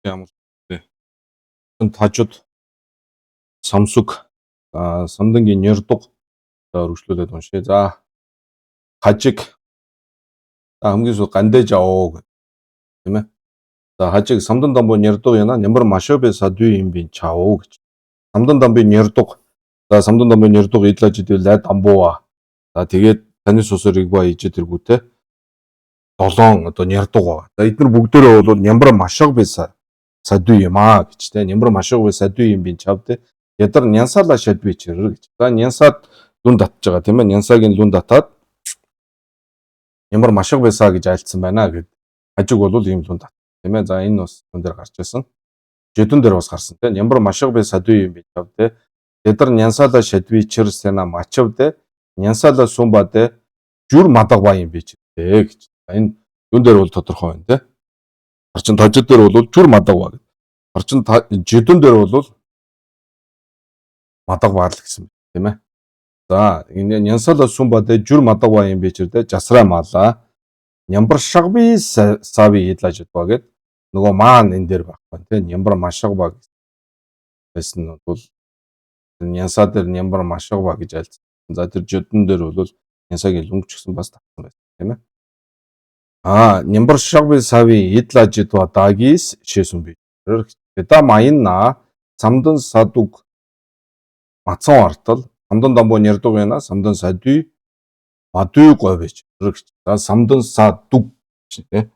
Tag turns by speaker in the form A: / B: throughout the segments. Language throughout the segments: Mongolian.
A: ямар тажид самсуг самдангийн нэрдэг өргөжлүүлээд уншъя. За хажиг хамгийн сүүлд гандэж аваа гэх тийм ээ. За хажиг самдан дамбуу нэрдэг яна нямбар машобе садүй юм бин чаав гэж. Самдан дамбын нэрдэг. За самдан дамбын нэрдэг идлаж идвэл дамбууа. За тэгээд таны сусрыг ба иж тэргүүтэй 7 одоо нэрдэг ба. За эдгээр бүгдээрээ бол нямбар машобе садүй юм гэж тийм. Нямбар машобе садүй юм бин чавд. Ядар нянсаала шадвич гэж. За нянсаад лүн татж байгаа тийм ээ. Нянсагийн лүн татаад ямар машиг байсаа гэж айлцсан байна гэд. Хажиг бол ийм лүн тат тийм ээ. За энэ бас түн дээр гарч байсан. Жидүн дээр бас гарсан тийм. Ямар машиг бай садүй юм бий тав тийм. Ядар нянсаала шадвичэр сена мачав тийм. Нянсаала сумба тийм. Жүр мадаг ба юм бий ч тийм гэж. Энэ юун дээр бол тодорхой байна тийм. Харчин тожид дээр бол жүр мадаг ба гэдэг. Харчин жидүн дээр бол мадаг баал гэсэн тийм ээ. За энэ нянсаала сумбаде жүр мадаг ба юм бичэрдэ жасраа маалаа. Нямбар шагби сави идлаж ба гэд нөгөө маан энэ дээр байхгүй тийм нямбар машаг ба гэсэн бол нянсаа дээр нямбар машаг ба гэж альцсан. За тэр жидүн дээр бол нянсагийн лөнгөч гэсэн бас татсан байсан тийм ээ. Нямбар шагби сави идлаж ба дагис шэсүн би. Тэда майна самдан садуг мацсан артал самдан дамбуу нэрдэг байна. Самдан садүй мадүй говэж. За самдан садуг тийм.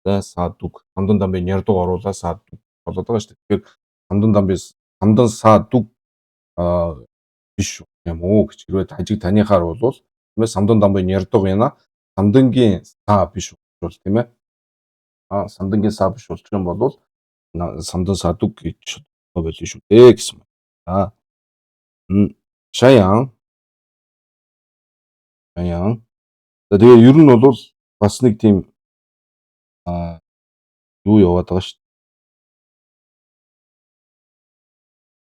A: За садуг самдан дамбын нэрдэг оруулаа садуг болоод байгаа шүү дээ. Тэгэхээр самдан садуг биш юм уу гэж хэрвээ хажиг таныхаар бол тийм ээ самдан дамбын нэрдэг байна. Самдангийн саа биш бол тийм ээ. Самдангийн саа биш болчих юм бол самдан садуг гэж болно шүү дээ гэсэн. Шаян. За тэгээ ер нь бол бас нэг тийм юу яваад байгаа шүү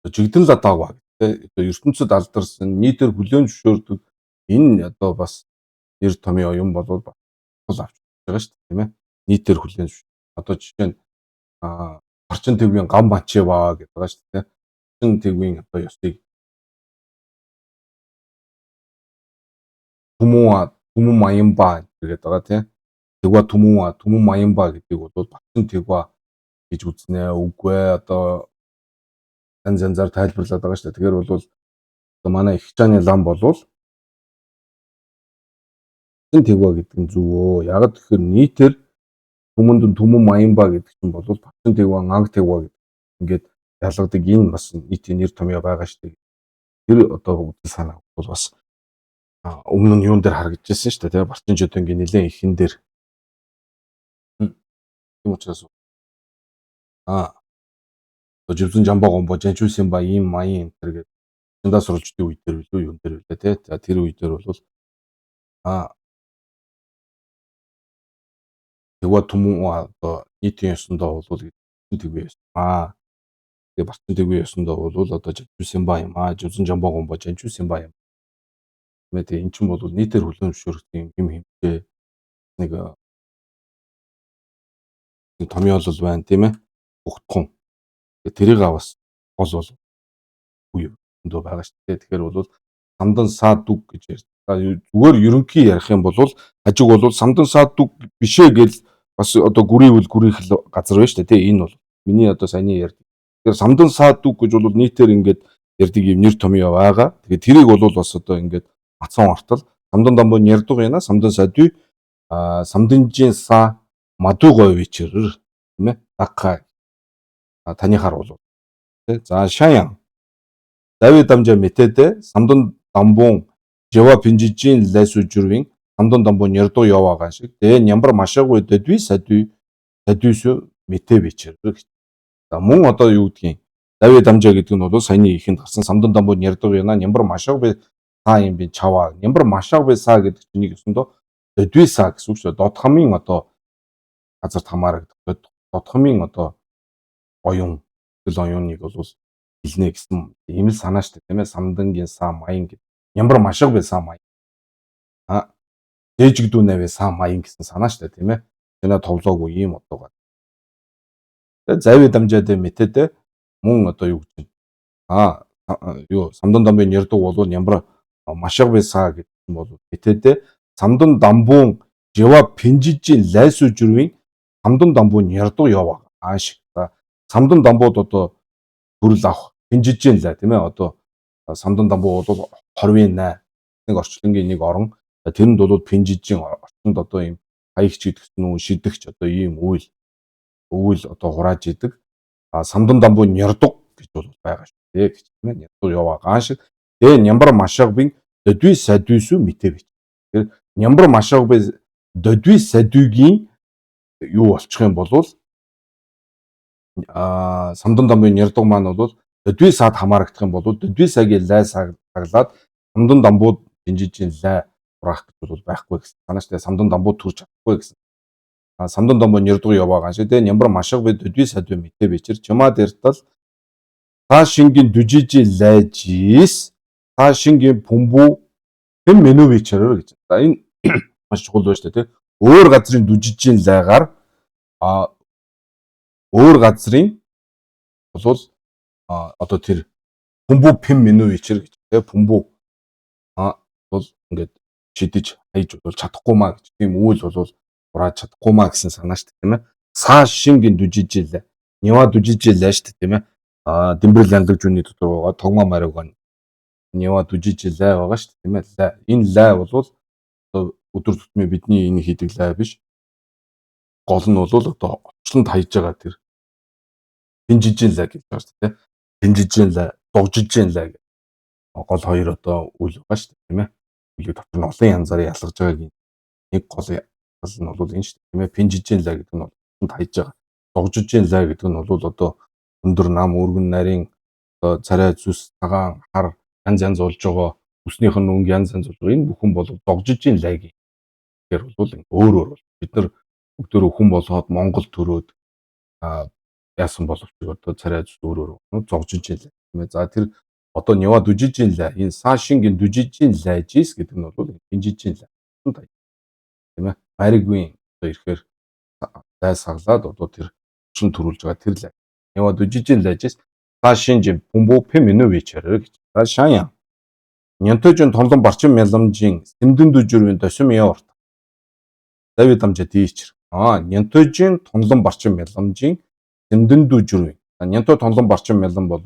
A: дээ. Жигдэн латаг баг тэгээ ертөнцид алдарсан нийтээр хүлээн зөвшөөрдөг энэ одоо бас нэр томьёо юм болоод бол авч байгаа шүү дээ тийм ээ. Нийтээр хүлээн зөвшөөрдөг. Одоо жишээ нь орчин төвийн гам банчи баа гэдэг байгаа шүү дээ. Орчин төвийн одоо ёсыг түмэн маянба гэдэг байгаа тийм. Тэгва түмэн маянба гэдгийг бол батсан тэгва гэж үзнэ. Үгүй одоо занзаар тайлбарлаад байгаа шүү дээ. Тэгэхээр бол одоо манай их чааны лам болвол тэгва гэдэг нь зүгөө. Яг тэгэхээр нийтээр түмэн маянба гэдэг чинь бол батсан тэгва анг тэгва гэдэг ингээд ялгадаг энэ бас нийтийн нэр томьёо байгаа шүү дээ. Тэр одоо үйл санаа бол бас өмнө нь юун дээр харагдажсэн шүү дээ. Барчин жодонгийн нэлээд ихэн дээр. Тийм учраас живзэн жамбаа гомбо жанчуусын ба ийм маян энэ гэдэг зандаа суралждын үе дээр билүү юун дээр билээ тий. За тэр үе дээр бол тэгва түмэн одоо нийтийн ёсондоо бол тэгвэ ёсон. Тэгээ барчин тэгвэ ёсондоо бол одоо жанчуусын ба юм живзэн жамбаа гомбо жанчуусын ба юм. Тэгээ эн чинь бол нийтээр хүлээн зөвшөөрөх юм хэмжээ нэг томьёолол байна тийм ээ. Ухтхан. Тэрийг бас гол бол үе өндөө байгаа шүү дээ. Тэгэхээр бол самдан садуг гэж ярьж. Зүгээр ерөнхий ярих юм бол хажиг бол самдан садуг бишээ гэж бас одоо гүрийвэл гүрийх газар байна шүү дээ. Энэ бол миний одоо саяны ярьдаг. Тэгэхээр самдан садуг гэж бол нийтээр ингээд ярьдаг юм нэр томьёо байгаа. Тэгээд тэрийг бол бас одоо ингээд мацсан ортол самдан дамбуу нэрдэг яна самдан садүй самданжийн са мадугой вечэр тийм ээ. Дакка таныхаар бол тий. За шаян давид дамжа мэтэдэ самдан дамбуун жава пинжижийн лайсу жүрвин самдан дамбуу нэрдэг яваагаа шиг тэгээ нямбар машаагүй дэдви садүйсү мэтэ вечэр. За мөн одоо юу гэдгийг давид дамжа гэдэг нь бол саяны ихэнд гарсан самдан дамбуу нэрдэг яна нямбар машаагүй саа юм би чаваа нямбар машаагүй саа гэдэг чинь нэг өсөндөө дэдви саа гэсэн үг шүү. Додхомын одоо газарт хамаардаг додхомын одоо оюун оюуныг бол хэлнэ гэсэн ийм л санаа шүү дээ тийм ээ. Самдангийн саа маян гэдэг нямбар машаагүй саа маян дэжиг дүүнэвэ саа маян гэсэн санаа шүү дээ тийм ээ. Тэна товлоогүй ийм одоога. Завид амжаад мэтээд мөн одоо юу гэж юу самдан дамбын ярддаг бол ямар машагбай саа гэдэг юм бол мэтээд самдан дамбуун жива пинжижийн лайсуу жүрвийн самдан дамбуун ярддаг яваа ааш самдан дамбууд одоо төрөл авах пинжижийн лай тийм ээ одоо самдан дамбуу бол 20-8 нэг орчлонгийн нэг орон тэрэнд бол пинжижийн орчинд одоо ийм хаягч гэдгсэн үү шидэгч одоо ийм үйл одоо хурааж идэг самдан дамбуу нярдаг гэж бол байгаа шүү дээ гэж тийм ээ нярдаг яваа гааш тэгээ нямбар машагбын дөдүй садүйсүү мэтэвч тэгэхээр нямбар машагбын дөдүй садүйгийн юу болчих юм бол самдан дамбын нярдаг маань бол дөдүй сад хамаарагдах юм бол дөдүй сагийн лай саглаад самдан дамбууд пинжижийн лай хураах гэж бол байхгүй гэсэн. Танаас тэгээ самдан дамбуу төрж чадахгүй гэсэн. Самдан дамбуу нэрдгүй яваагаан шиг тэгээ нямбар машагбай дөдүй садвэ мэтэ бичэр чамаа дэртал та шингийн дүжижи лайжис та шингийн пумбу хэн меню бичэрэр гэж. За энэ маш чухал байна шүү дээ тий. Өөр газрын дүжижийн лайгаар өөр газрын бол одоо тэр пумбу пэм меню бичэр гэж тий пумбу бол ингээд шидэж хайж бол чадахгүй маа гэж тийм үйл бол хурааж чадахгүй маа гэсэн санаа шүү дээ тийм ээ. Саа шингийн дүжижил нява дүжижил шүү дээ тийм ээ. Дэмбэрэл яндаг жүний дотор байгаа тогмоо мариг гоо нява дүжижил байгаа шүү дээ тийм ээ. Энэ лай бол өдөр тутмын бидний энэ хийдэг лай биш. Гол нь бол одоо очлонд хайж байгаа тэр пинжижил лай гэж байна шүү дээ. Пинжижил лай, дугжижил лай гол хоёр одоо үйл байгаа шүү дээ тийм ээ. Үлээ дотор нь олон янзаар ялгаж байгааг нэг гол нь бол энэ шүү дээ тийм ээ. Пинжижийн лай гэдэг нь бол хайж байгаа. Дугжижийн лай гэдэг нь бол одоо өндөр нам өргөн нарийн одоо царай зүс цагаан хар янз болж байгаа үснийх нь өнгө янз болж байгаа энэ бүхэн бол дугжижийн лайг гэхээр бол өөр бид нар бүгдөө хүн болоод Монгол төрөөд яасан боловч одоо царай зүс өөр зогжижийн лай тийм ээ. За тэр одоо нява дүжижийн лай энэ саашингийн дүжижийн лайжис гэдэг нь бол пинжижийн лай тийм ээ. Маригвийн одоо ирэхээр лай саглаад одоо тэр чин төрүүлж байгаа тэр лай. Нява дүжижийн лайжис саашинжин пумбу пэмэнэ вечэрэ гэж. За шаян нянтожин тонлон барчин мяламжийн сэмдэн дүжүрийн досим яварт. Давид амжаа дийчэр. Нянтожин тонлон барчин мяламжийн сэмдэн дүжүрийн. Нянто тонлон барчин мялам бол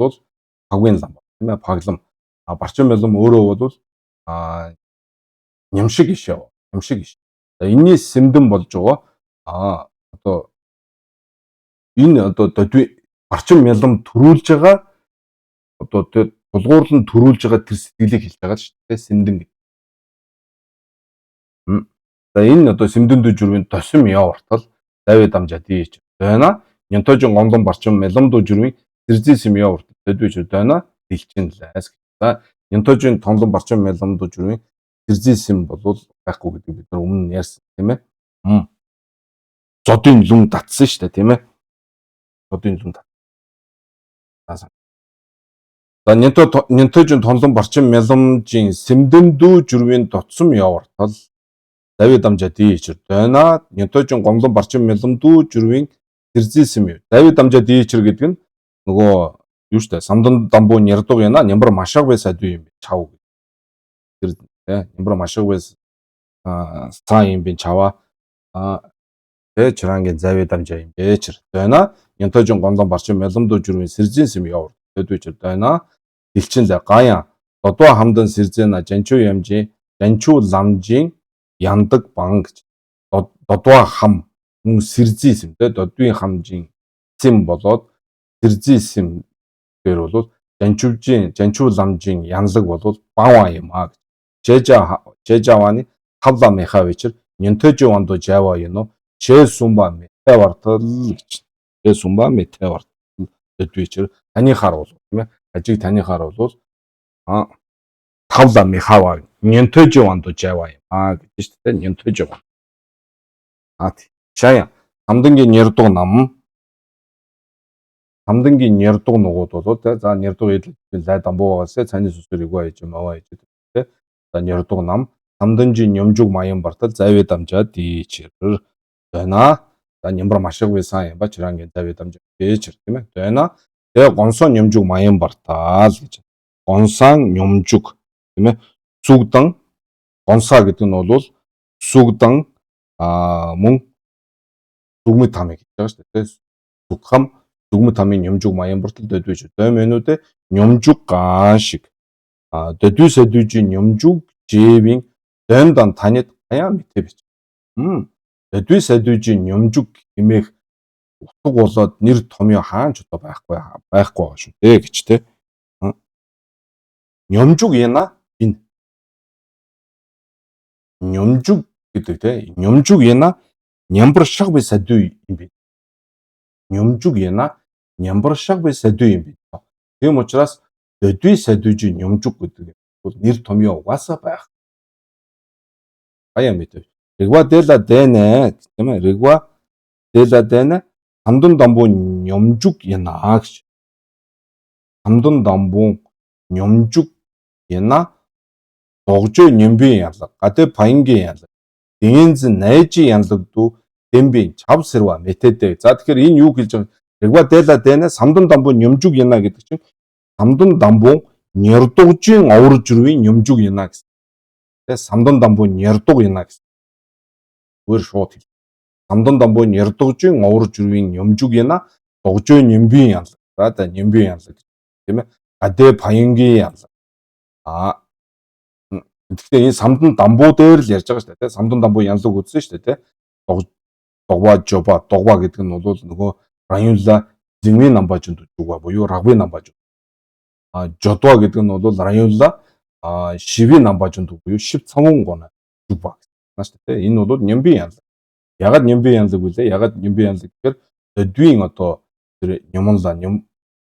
A: пагвын лам тийм ээ паглам. Барчин мялам өөрөө бол нямшиг иш яв. Нямшиг иш. Энэний сэмдэн болж байгаа одоо энэ одоо барчин мялам төрүүлж байгаа одоо тэр тулгуурлан төрүүлж байгаа тэр сэтгэлийг хэлж байгаа шүү дээ сэмдэн гэдэг. За энэ одоо сэмдэн дүжүрийн досим явартал Давид амжаа дийч байна. Нянтожин гомдон барчин мялам дүжүрийн сэрзисим явартал дэдвэж байна. Дэлчин лайс. За нянтожин тонлон барчин мялам дүжүрийн сэрзисим бол байхгүй гэдэг бид нар өмнө нь ярьсан тийм ээ. Зодын лүн татсан шүү дээ тийм ээ. Зодын лүн татсан. За нянтожин тонлон барчин мяламжийн сэмдэн дүжүрийн дотсом явартал Давид амжаа дийчэр байна. Нянтожин гомлон барчин мялам дүжүрийн сэрзисим юу. Давид амжаа дийчэр гэдэг нь нөгөө юу шүү дээ самдан дамбуу нярдаг яна нямбар машаг байсаад юу юм бэ чав тэр нямбар машаг байс цаа юм би чаваа чирангийн Давид амжаа юм бэчэр байна. Нянтожин гомлон барчин мялам дүжүрийн сэрзисим явар дэдвэж байна. Дэлчин лай гаян додоо хамдан сэрзэна жанчуу ямжи жанчуу ламжийн яндаг банг додоо хам мөн сэрзисим тэ додвийн хамжийн зэм болоод сэрзисим дээр бол жанчуу ламжийн янлаг бол бава юм жежаваны тавла мехавичэр нянтожи вандо жава юно че сумба метавартал гэж че сумба метаварт дэдвичэр таны хар бол тийм ээ ажиг таны хар бол тавла мехава нянтожи вандо жава юм гэж шүү дээ нянтожи шаяа хамдангийн нэрдэг нам хамдангийн нэрдэг нугууд болоо те за нэрдэг лай дамбуугаас цааны сүсэр игөө ээж юм аваа ээж те за нэрдэг нам хамданжийн нёмжуг маян бартал Давид амжаа дийчэр байна. нямбар машиггүй сайн ба чирангийн давид амж гэж тийм ээ. Тэна тэгээ гонсон нямжуг маян бартаал гэж. Гонсан нямжуг тийм ээ. Зүгдэн гонсаа гэдэг нь бол сүгдэн мөн дүгмэд тамыг гэж байгаа шүү дээ. Зүгхам дүгмэд тамын нямжуг маян бартал дэдвэж. Дэмэнүүдэ нямжуг гаашиг. Дэдвэ сэдвжийн нямжуг жэвийн дэндэн танид хаяа мэтэ бич. Дэдвэ сэдвжийн нямжуг хэмээх утга болоод нэр томьёо хаанч одоо байхгүй байгаа шүү дээ гэж тэ. Нямжуг яна энэ нямжуг гэдэг тэ. Нямжуг яна нямбар шиг би сэдвэ юм бэ. Нямжуг яна нямбар шиг би сэдвэ юм бэ. Тийм учраас дэдвэ сэдвжийн нямжуг гэдэг бол нэр томьёо угаасаа байх. Хаяа мэтэ. Рэгва дэла дэнэ тийм ээ. Рэгва дэла дэнэ хамдун дамбуу нямжуг яна гэж. Хамдун дамбуу нямжуг яна догжоо нямбын ялга. Гадэ паянгийн ялга. Дэнз найжи ялгадуу дэмбийн чав сэрва мэтэдэ. За тэгэхээр энэ юу хэлж байгаа? Рэгва дэла дэнэ самдун дамбуу нямжуг яна гэдэг чинь самдун дамбуу нярдугжийн оврж рүүийн нямжуг яна гэсэн. Тэгээ самдун дамбуу нярдуг яна гэсэн. Өөр шууд хэл. Самдун дамбуу нярдугжийн оврж рүүийн нямжуг яна догжоо нямбын ялга. За да нямбын ялга тийм ээ. Гадэ паянгийн ялга. Гэхдээ энэ самдан дамбуу дээр л ярьж байгаа шүү дээ. Самдан дамбуу янлаг үзсэн шүү дээ. Догва жоба гэдэг нь бол нөгөө районла зэмгийн намбажинд үжигва буюу рагвын намбаж. Жодва гэдэг нь бол районла шивийн намбажинд буюу шив цамун гона үжигва гэсэн шүү дээ. Энэ бол нямбын янлаг. Ягаад нямбын янлаг вүлээ? Ягаад нямбын янлаг гэхээр дөдвийн одоо тэр нямунла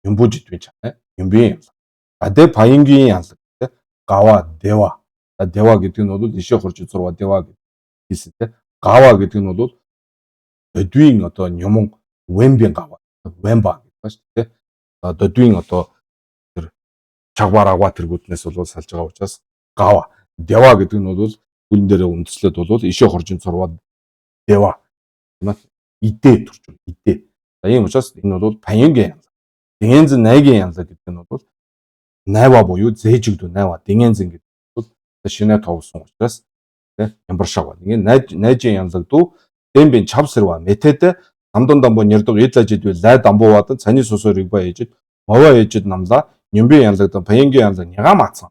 A: нямбууж идвэн чанаа. Нямбын янлаг. Гадэ паянгийн янлаг. Гава дева. Дева гэдэг нь бол ишээ хурж зурва дева гэсэн тэ. Гава гэдэг нь бол дөдвийн одоо нямун вэмбийн гава. Вэмба гэдэг ба шүү дээ. Дөдвийн одоо тэр чагварагва тэргүүднээс бол салж байгаа учраас гава. Дева гэдэг нь бол бүлэн дээрээ үндэслээд бол ишээ хурж зурва дева. Идэ төрж идэ. За ийм учраас энэ бол паянгийн янлаг. Дэнз найгийн янлаг гэдэг нь бол найва буюу зээжигдүү найва дэнэнзэн гэдэг бол шинэ товсон учраас нямбар шаг. Ингээ найжийн янлагдуу дэмбийн чав сэрва мэтэдэ хамдун дамбуу нэрдэг идлаж идвэл лай дамбуу бадан цаны сусоор игба ээжид мова ээжид намла нямбын янлагдан паянгийн янлаг няга маацсан.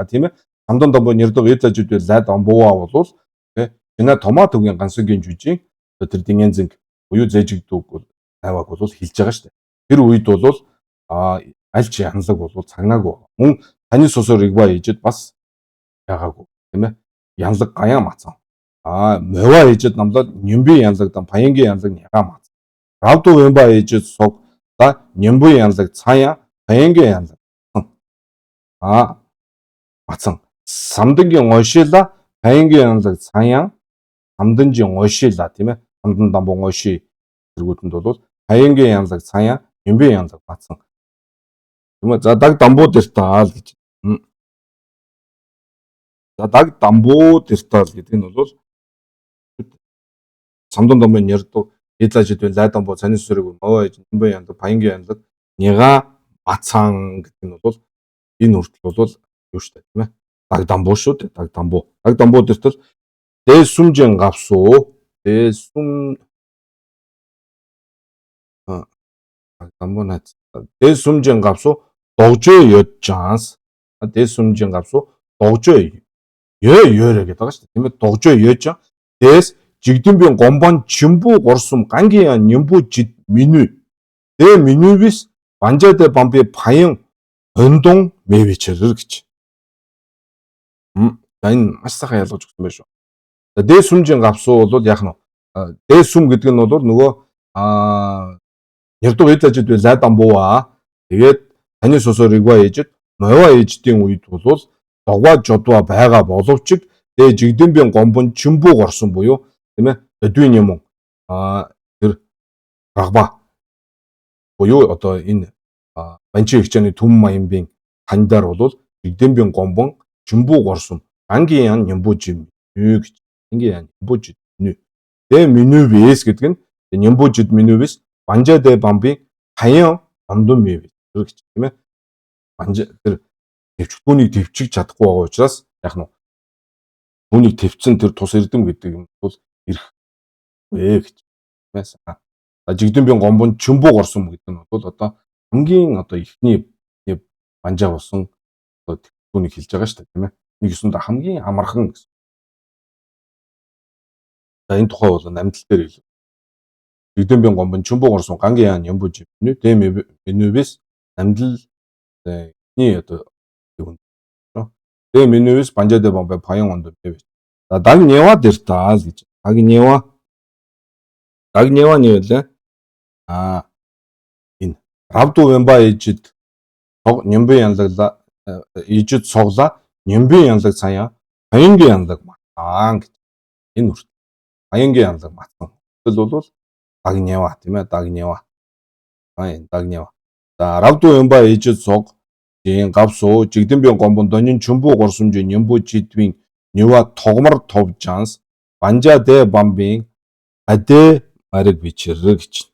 A: Тийм ээ. Хамдун дамбуу нэрдэг идлаж идвэл лай дамбуу бол шинэ томат үгийн гансгийн жүжиг тэр дэнэнзэн буюу зээжигдүү найваг бол хилж байгаа шүү дээ. Тэр үед бол аль ч янлаг бол цагнаагүй. Мөн таны сусоор игба ээжид бас ягаагүй тийм ээ. Янлаг гаяа маацсан. Мова ээжид намлаад нямбын янлагдан паянгийн янлаг яга маацсан. Равду вэмба ээжид суг да нямбын янлаг цаяа паянгийн янлаг. Маацсан. Самдангийн ойшила паянгийн янлаг цаяа самданжийн ойшила тийм ээ. Самдан дамбуу ойши тэргүүтэнд бол паянгийн янлаг цаяа нямбын янлаг маацсан. Тийм ээ. За даг дамбуу дэртаал гэж. За даг дамбуу дэртаал гэдэг нь бол самдан дамбын нэрдүү идлаж идвэл лай дамбуу цаны сүрэг мова ээж нямбын янлаг паянгийн янлаг няга маацсан гэдэг нь бол энэ хүртэл бол юу шүү дээ тийм ээ. Даг дамбуу шүү дээ. Даг дамбуу. Даг дамбуу дэртэл дэсүмжин гавсуу дэсүм даг дамбуу наац дэсүмжин гавсуу догжоо ёжжанс дэсүмжин гавсуу догжоо ёрэ гэдэг байгаа шүү дээ тийм ээ. Догжоо ёжжан дэс жигдэмбийн гомбон чимбүү горсум гангийн нямбуу жид меню дэ менювис банжаде бамби паян хондон мэвичэр гэж. Энэ маш сайхан ялгаж өгсөн байх шүү. Дэ сүмжийн гавсуу бол яах нь дэ сүм гэдэг нь бол нөгөө нэрдэг идлаж идвэл лай дамбууа тэгээд таны сусоор игва ээжид мова ээждийн үед бол догва жодва байгаа боловч дэ жигдэмбийн гомбон чимбүү горсон буюу тийм ээ. Дөдвийн юм тэр рагба буюу одоо энэ банчин хичээний түм маянбын таньдаар бол жигдэмбийн гомбон чимбүү горсон гангийн нямбуу жим гэж. Ингийн нямбуу жим. Дэ меню вэс гэдэг нь Нямбужид минувис банжаде бамбing хаян ондон мив гэж тийм ээ. Банжа тэр төвчгөөнийг төвчж чадахгүй байгаа учраас яг нь түүнийг төвцөн тэр тус эрдэм гэдэг юм бол ирэх вэ гэж байсан. Жигдэн бийн гомбон чөмбөө горсон гэдэг нь бол одоо хамгийн одоо ихний банжаа болсон одоо түүнийг хэлж байгаа шүү дээ тийм ээ. Нэг юусанд хамгийн амархан гэсэн. За энэ тухай бол амьдлал дээр хэлв. Жигдэн бийн гомбон чөмбөө горсон гангийн нямбуж нэ дэм минувис амьдлал ихний одоо дэм минувис банжаде бомбе паян онд бэв. За даг нева дэртаал гэж. Даг нева нь юу вэ? Энэ равду вэмба ижид нямбын янлагла ижид соглаа нямбын янлаг цаяа хаянгийн янлаг матан гэж. Энэ үрт хаянгийн янлаг матан. Тэгвэл бол даг нева тийм ээ даг нева. Даг нева. За равду вэмба ижид сог ийн гавсуу жигдэн бийн гомбон донин чөмбөө горсомжи нямбуу жидвийн нева тогмор товжанс банжаде бамбing адэ мариг бичрэ гэж.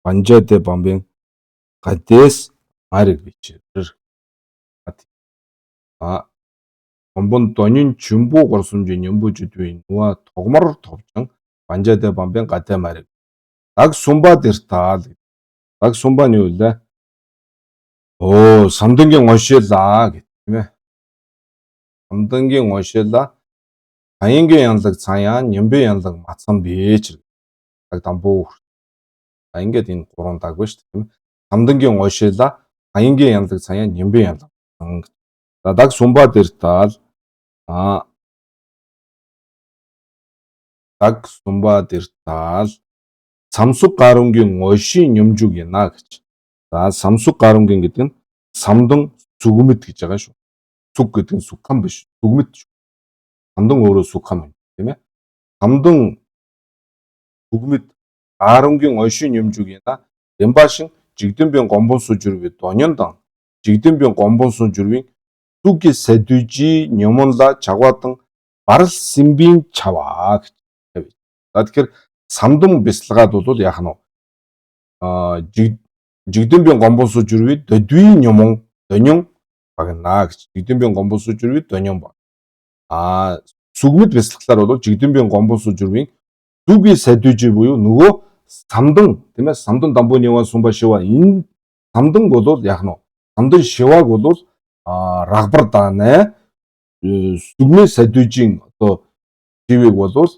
A: Банжаде бамбing гадээс мариг бичрэ. Гомбон донин чөмбөө горсомжи нямбуу жидвийн нева тогмор товжан банжаде бамбing гадэ мариг. Даг сумба дэртаал. Даг сумба нь юу вэ? Самдангийн уншилаа гэх тийм ээ. Самдангийн уншилаа хаянгийн янлаг цаяа нямбын янлаг матсан бэж. Даг дамбуу. Ингээд энэ гурван даг ба шүү дээ тийм ээ. Самдангийн уншилаа хаянгийн янлаг цаяа нямбын янлаг матсан. За даг сумба дэртаал. Даг сумба дэртаал самсуг гарунгийн ойшийн нямжуг яна гэж. За самсуг гарунгийн гэдэг нь самдан зүгмэд гэж байгаа шүү. Сүг гэдэг нь сүгхан биш. Зүгмэд шүү. Самдан өөрөө сүгхан байна тийм ээ. Самдан зүгмэд гарунгийн ойшийн нямжуг яна. Ямбашин жигдэн бийн гомбон сужурви донёндан жигдэн бийн гомбон сужурвийн сүги садүжи нёмонла чагватан барал симбин чаваа гэж. За тэгэхээр самдан бясалгаад бол яах нь вэ? Жигдэн бийн гомбон сужурви додвийн нёмон донён багнаа гэж. Жигдэн бийн гомбон сужурви донён баг. Сүгмэд бясалгалаар бол жигдэн бийн гомбон сужурвийн сүги садүжи буюу нөгөө самдан тийм ээ самдан дамбуу нёва сумба шива энэ самдан бол яах нь вэ? Самдан шиваг бол рагбар даанаа сүгмэ садүжийн одоо шивэг бол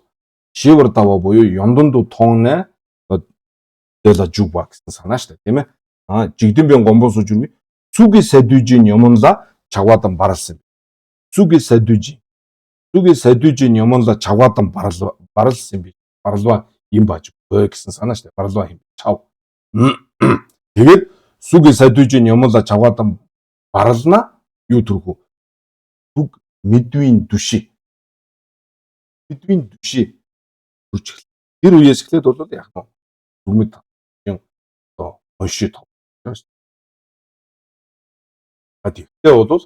A: шивэр даваа буюу ёндонд тоонэ дэла жуба гэсэн санаа шүү дээ тийм ээ. Жигдэн бийн гомбон сужурви сүги садүжийн ёмонла чаваадан баралсан. Сүги садүжийн ёмонла чаваадан баралсан би. Барлва юм бааж бөө гэсэн санаа шүү дээ. Барлва юм чав. Тэгээд сүги садүжийн ёмонла чаваадан барална юу төрхөө? Сүг мэдвийн дүши. Мэдвийн дүши төрж эхэллээ. Тэр үеэс эхлээд бол яах нь сүгмэд уншид тоо. Тэгтээ бол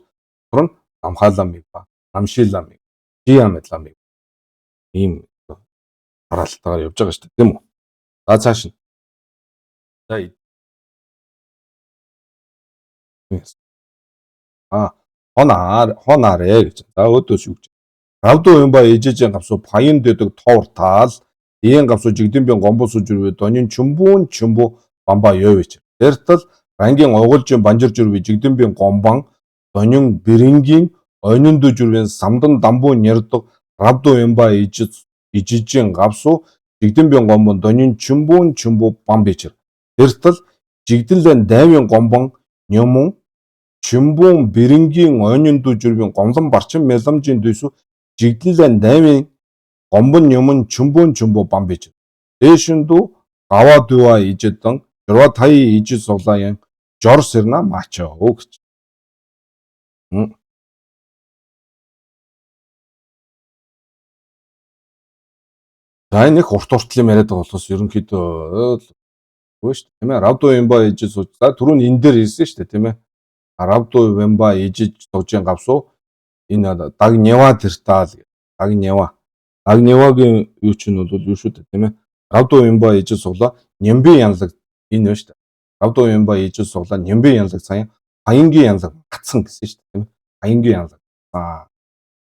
A: турн намхааламыг ба намшиламыг жиамэдламыг ийм харалтаагаар явж байгаа шүү дээ тийм үү? За цааш нь. Хонаарэ гэж. За өөдөөс юу гэж. Равду юмба ижижэн гавсуу паян дэдэг товртаал иен гавсуу жигдэн бийн гомбол сужурви донин чумбуу бамба ёвич. Тэртэл рангийн оголжин банжир журви жигдэн бийн гомбан донин бэрингийн ойнонду журвэн самдан дамбуу нярдаг равду юмба ижижэн гавсуу жигдэн бийн гомбон донин чумбуу бамбичэр. Тэртэл жигдэлэн дайвын гомбон нёмон чумбуун бэрингийн ойнонду журвэн гомлон барчин меламжийн дэсүү жигдэлэн дайвын гомбон нёмон чумбуу бамбичэр. Дэшүнду гава дува ижэдэн журва тайи ижид соглаян жор сэрна мачаа гэж. За нэг урт уртлын яриад байгаа болохоос ерөнхийдөө үгүй шүү дээ тийм ээ. Равду юмба ижид сууж. За түрүүн энэ дээр хэлсэн шүү дээ тийм ээ. Равду юмба ижид суужийн гавсуу энэ даг нева тэртаал даг невагийн юу ч нь бол юу шүү дээ тийм ээ. рав도 멤버 ijil суглаа Нямбын янлаг энэ байна шүү дээ. рав도 멤버 ijil суглаа Нямбын янлаг сая Баянгийн янлаг гацсан гэсэн шүү дээ, тийм ээ. Баянгийн янлаг.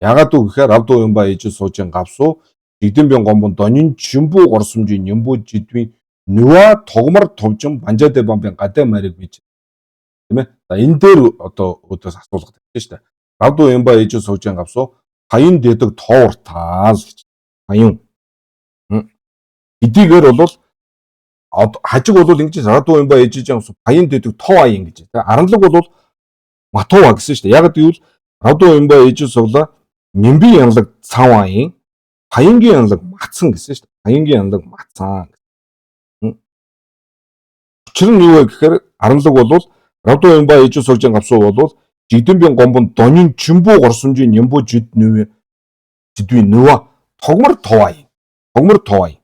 A: Ягаад үг гэхээр рав도 멤버 ijil суужийн гавсуу Жигдэнбийн гомбон донин чимбүү горсомжийн Нямбуу жидвийн нүва тогмор товжин банжаатай бомбын гадаа мариг бич. Тийм ээ. За энэ дээр одоо өөдөөс асуулга тавьчих шүү дээ. рав도 멤버 ijil суужийн гавсуу Баян дэдэг товор таал гэж. Баян. Эдийгээр бол хажиг бол ингэж рав도 멤버 ijil суужийн Баян дэдэг тов аян гэж. Аранлаг бол Матува гэсэн шүү дээ. Яг гэвэл рав도 멤버 ijil суглаа Нямбын янлаг цав аян Баянгийн янлаг мацсан гэсэн шүү дээ. Баянгийн янлаг мацсан. Учир нь юу вэ гэхээр аранлаг бол рав도 멤버 ijil суужийн гавсуу бол Жигдэнбийн гомбон донин чимбүү горсомжийн Нямбуу жидвийн нүва тогмор тов аян. Тогмор тов аян.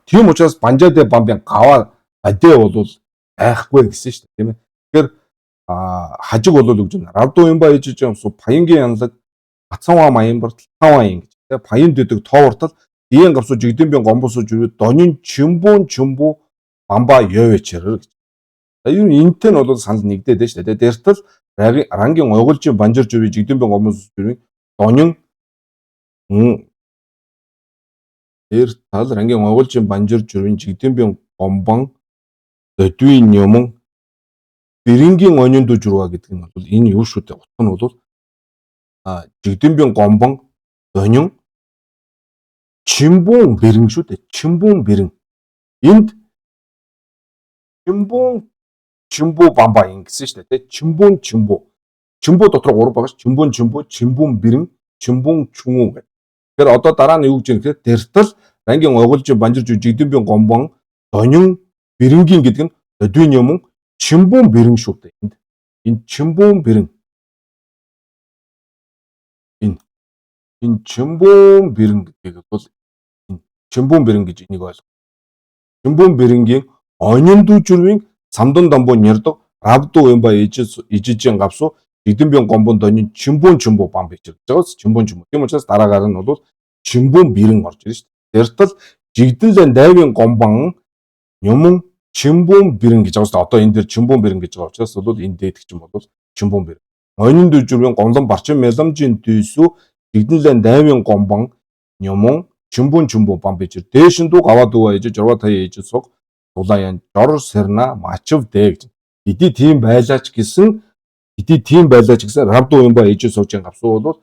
A: Тийм учраас банжаатай бомбын гаваа бадэ бол байхгүй гэсэн шүү дээ, тийм ээ. Тэгэхээр хажиг бол үгж байна. рав도 멤버 ijil суужийн Баянгийн янлаг Мацсан аян бартал тав аян гэж. Баян дэдэг тоовортол диэн гавсуу Жигдэнбийн гомбосоо жүрээ донин чимбүү бамба ёвэчэр гэж. Энэ энтэй нь бол санал нэгдээд байна шүү дээ. Дэртэл рангийн ойгуулжийн банжир жүрээ Жигдэнбийн гомбосоо жүрээ донин дэртэл рангийн ойгуулжийн банжир жүрээ Жигдэнбийн гомбон додвийн юмн бэрингийн онин дүжрүа гэдэг нь бол энэ юу шүү дээ. Утга нь бол Жигдэнбийн гомбон донин чимбүүн бэрэн шүү дээ. Чимбүүн бэрэн. Энд чимбүү бамба ингэсэн шүү дээ. Чимбүүн чимбүү. Чимбүү дотор 3 байгаа ш. Чимбүүн чимбүү, чимбүүн бэрэн, чимбүүн чүнгүү гэдэг. Тэгэхээр одоо дараа нь юу гэж юм гэхээр дэртэл рангийн ойгуулжийн банжирж Жигдэнбийн гомбон донин бэрэнгийн гэдэг нь додвийн юм чимбүүн бэрэн шүү дээ. Энэ чимбүүн бэрэн. Энэ чимбүүн бэрэн гэдэг бол чимбүүн бэрэн гэж энийг ойлгоо. Чимбүүн бэрэнгийн онин дүжрвийн самдан дамбуу нярдаг рав도 멤버 ijil гавсуу Жигдэнбийн гомбон донин чимбүү бам бичиж байгаа. Чимбүүн. Тийм учраас дараагаар нь бол чимбүүн бэрэн орж ирж шүү дээ. Дэртэл Жигдэнлэн дайвын гомбон юм чимбүүн бэрэн гэж байгаа шүү дээ. Одоо энэ дээр чимбүүн бэрэн гэж байгаа учраас бол энэ дээдэг ч юм бол чимбүүн бэрэн. Онин дүжрвийн гомлон барчин меламжийн дүйсүү Жигдэнлэн дайвын гомбон юм чимбүүн бам бичиж дээшин дүү гаваад дүү ээж журва таяа ээж суг дулаан жор сэрна мачв дэ гэж. Хэдий тийм байлаач гэсэн рав도 멤버 ijil суужийн гавсуу бол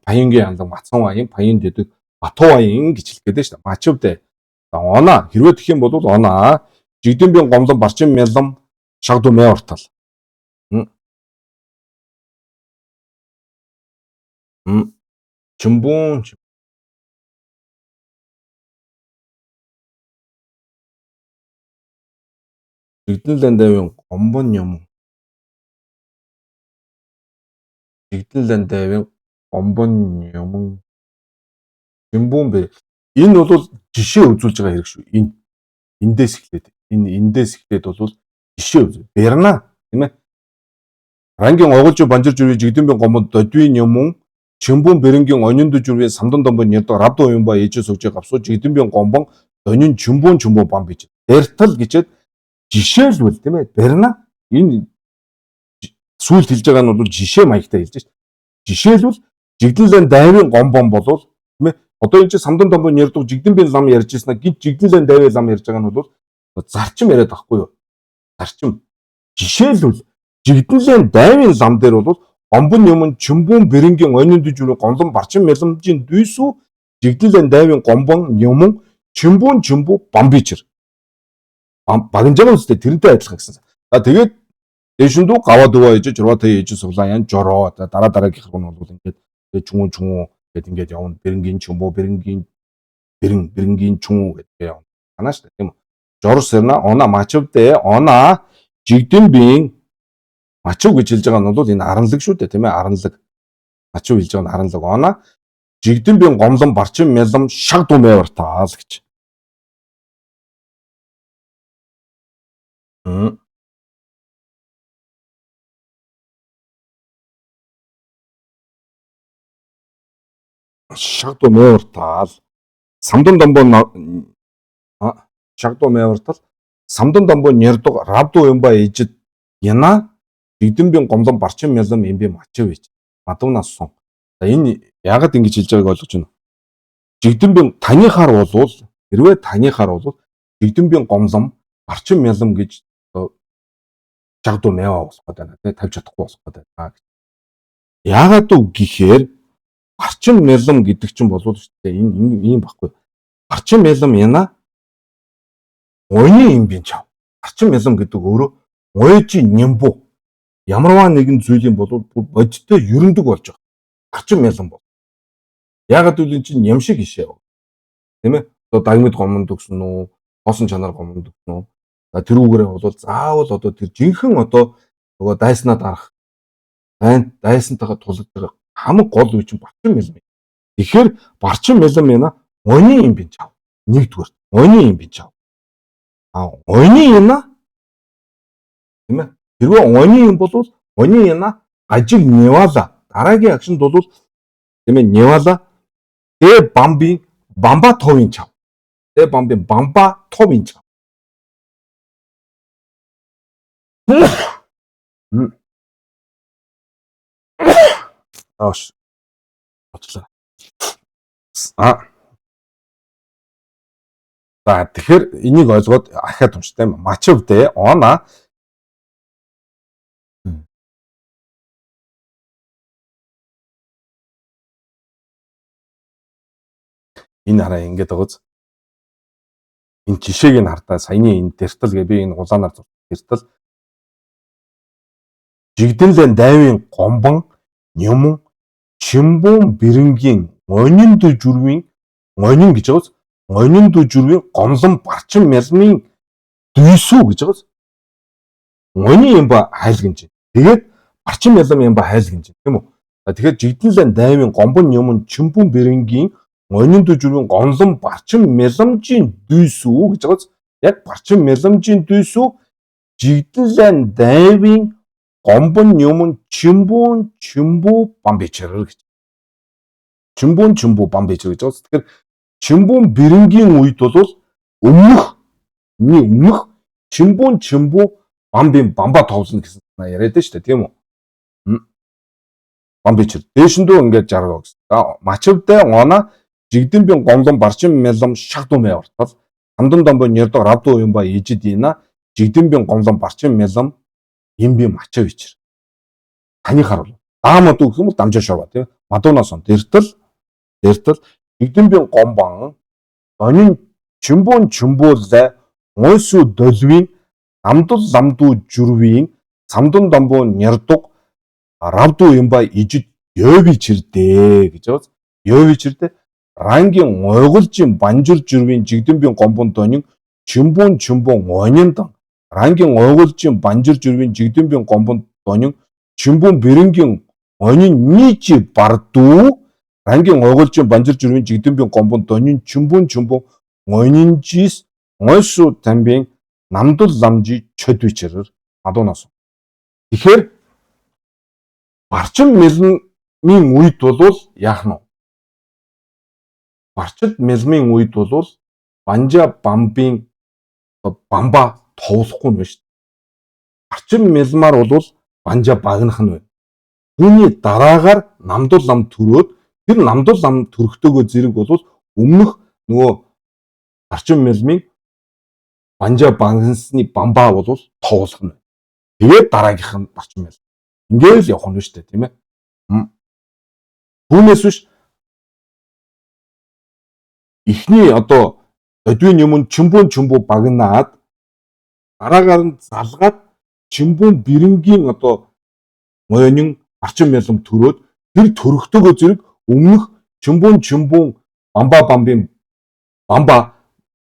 A: Баянгийн янлаг Мацсан аян Баян дэдэг Батуу аян гэж хэлгээд байна шүү дээ. Мачв дэ. Оноо хэрвээ тэгэх юм бол оноо Жигдэнбийн гомлон барчин мялам шагду мэ ортал. Чимбүүн Жигдэнлэн дайвын гомбон юм. Жигдэнлэн дайвын гомбон юм. Чимбүүн бэ. Энэ бол жишээ үзүүлж байгаа хэрэг шүү. Эндээс эхлээд бол жишээ үзүү. Берна тийм ээ. Рангийн ойгуулжийн банжир жүрээ Жигдэнбийн гомбон додвийн юм чимбүүн бэрэнгийн онин дүжрвийн самдан домбон нярдаг рав도 멤버 ijil суужийн гавсуу Жигдэнбийн гомбон донин чимбүүн бам бич. Дэртэл гэчээд жишээлбэл тийм ээ. Берна энэ сүүлд хэлж байгаа нь бол жишээ маягтай хэлж шээ. Жишээлбэл Жигдэнлэн дайвын гомбон болвол тийм ээ. Одоо энэ чинь самдан домбон нярдаг Жигдэнбийн лам ярьж ирсэн гид Жигдэнлэн дайвын лам ярьж байгаа нь бол зарчим яриад байхгүй юу? Зарчим. Жишээлбэл Жигдэнлэн дайвын лам дээр бол гомбон юм чимбүүн бэрэнгийн онин дүжрүү гомлон барчин меламжийн дүйсүү Жигдэнлэн дайвын гомбон юм чимбүүн бам бичэр. Багинжаа үстэй тэрнтэй адилхан гэсэн. Тэгээд дэшин дүү гаваад өвөө ээж журва таяа ээж суглаа ян жороо дараагийнх нь бол ингээд чүнгүү гэд ингээд явна. Бэрэнгийн чимбүү бэрэнгийн чүнгүү гэдэг явна. Танаа шүү дээ тийм үү. Жор сэрна оноо мачв дэ оноо Жигдэнбийн мачв гэж хэлж байгаа нь бол энэ аранлаг шүү дээ тийм ээ. Аранлаг мачв хэлж байгаа нь аранлаг оноо Жигдэнбийн гомлон барчин мялам шагду мэвэр таал гэж. Шагду мэвэр таал самдан домбоо шагдуу мэвартал самдан дамбуу нэрдэг равду юмба ижид яна жигдэмбийн гомдон барчин мялам имби мачив гэж мадуунаас сон. За энэ яагаад ингэж хэлж байгааг ойлгож байна. Жигдэмбийн танихаар болвол хэрвээ танихаар болвол жигдэмбийн гомлом барчин мялам гэж жагдуу мэва болох гэдэг байна тий тавьж чадахгүй болох гэдэг байна. Яагаад үг гэхээр барчин мялам гэдэг чинь болвол энэ ийм баггүй. Барчин мялам яна ойны имбийн чав. Барчин мялам гэдэг өөрөө ойжи нямбу ямарваа нэгэн зүйлийн болвол бодиттой ерөндөг болж байгаа. Барчин мялам бол. Яагаад гэвэл энэ чинь ням шиг ишээ. Тийм ээ? Одоо дагмид гомонд өгсөн үү? Хоосон чанар гомонд өгсөн үү? За тэрүүгээрээ бол заавал одоо тэр жинхэнэ одоо нөгөө дайснаа дарах дайсантайгаа тулж байгаа хамаг гол үе чинь барчин мялам. Тэгэхээр барчин мялам яна ойны имбийн чав. Нэгдүгээр ойны имбийн чав. Ойны яна тийм ээ? Хэрвээ ойны юм бол ойны яна ажиг невала дараагийн агшинд бол тийм ээ невала бамбийн бамба товын чав. Бамбийн бамба товын чав. Аш. Очлаа. За тэгэхээр энийг ойлгоод ахаад унштай мачив дэ она энэ хараа ингэж байгааз энэ жишээг нь хардаа саяны энэ тэртэл гэ би энэ улаанаар тэртэл жигдэнлэн дайвын гомбон нёмон чимбун бэрэнгийн онин дэ жүрвийн онин гэж байгааз онин дэ жүрвийн гомлон барчин мялмын дүйсүү гэж байгааз оны юм ба хайлгэнж. Тэгээд барчин мялам юм ба хайлгэнж тийм үү? Тэгэхээр жигдэнлэн дайвын гомбон нёмон чимбун бэрэнгийн онин дэ жүрвийн гомлон барчин мяламжийн дүйсүү гэж байгааз яг барчин мяламжийн дүйсүү жигдэнлэн дайвын гомбон нёмон чимбу бамбичэр гэж. Чимбу бамбичэр гэж байна. Тэгэхээр чимбун бэрэнгийн үед бол өмнөх чимбу бамбийн бамба товлно гэсэн яриад шүү дээ тийм үү? Бамбичэр дээшэндөө ингээд жаргав гэсэн. Мачивдэ она жигдэмбийн гомлон барчин мялам шагдуу мэвартал хамдан домбо нэрдэг равду юм ба ижид ина жигдэмбийн гомлон барчин мялам имби мачив ичэр. Танихаар бол даамад үг юм бол дамжаа шорва тийм мадуунаас он дэртэл жигдэмбийн гомбан онин чимбууллаа ойсуу долвийн ламдуу жүрвийн самдан домбоо нэрдэг равду юм ба ижид ёвичэрдэ гэж байна. Ёвичэрдэ рангийн ойгуулжин банжир жүрвийн жигдэмбийн гомбон донин чимбун ониндан рангийн ойгуулжин банжир жүрвийн жигдэмбийн гомбон донин чимбун бэрэнгийн онин нийжи бардуу рангийн ойгуулжин банжир жүрвийн жигдэмбийн гомбон донин чимбун онинжис ойсуу тамбийн намдул ламжи чөдвичэрэр мадуунаас. Тэгэхээр барчин мялмын үед бол яах нь вэ? Барчин мялмын үед бол банжа бамбийн бамба товлохгүй нь шүү дээ. Барчин мялмаар бол банжа багнах нь байна. Түүний дараагаар намдул лам төрөөд тэр намдул лам төрөхтэйгөө зэрэг бол өмнөх нөгөө барчин мялмын банжа багнасны бамба бол товлох нь. Тэгээд дараагийнх нь барчин мялм. Ингээд л явах нь шүү дээ тийм ээ. Түүнээс биш эхний одоо одвийн юм чимбу багнаад дараагаар нь залгаад чимбун бэрэнгийн одоо моёнин барчин мялам төрөөд тэр төрөхтэйгөө зэрэг өмнөх чимбун бамбийн бамба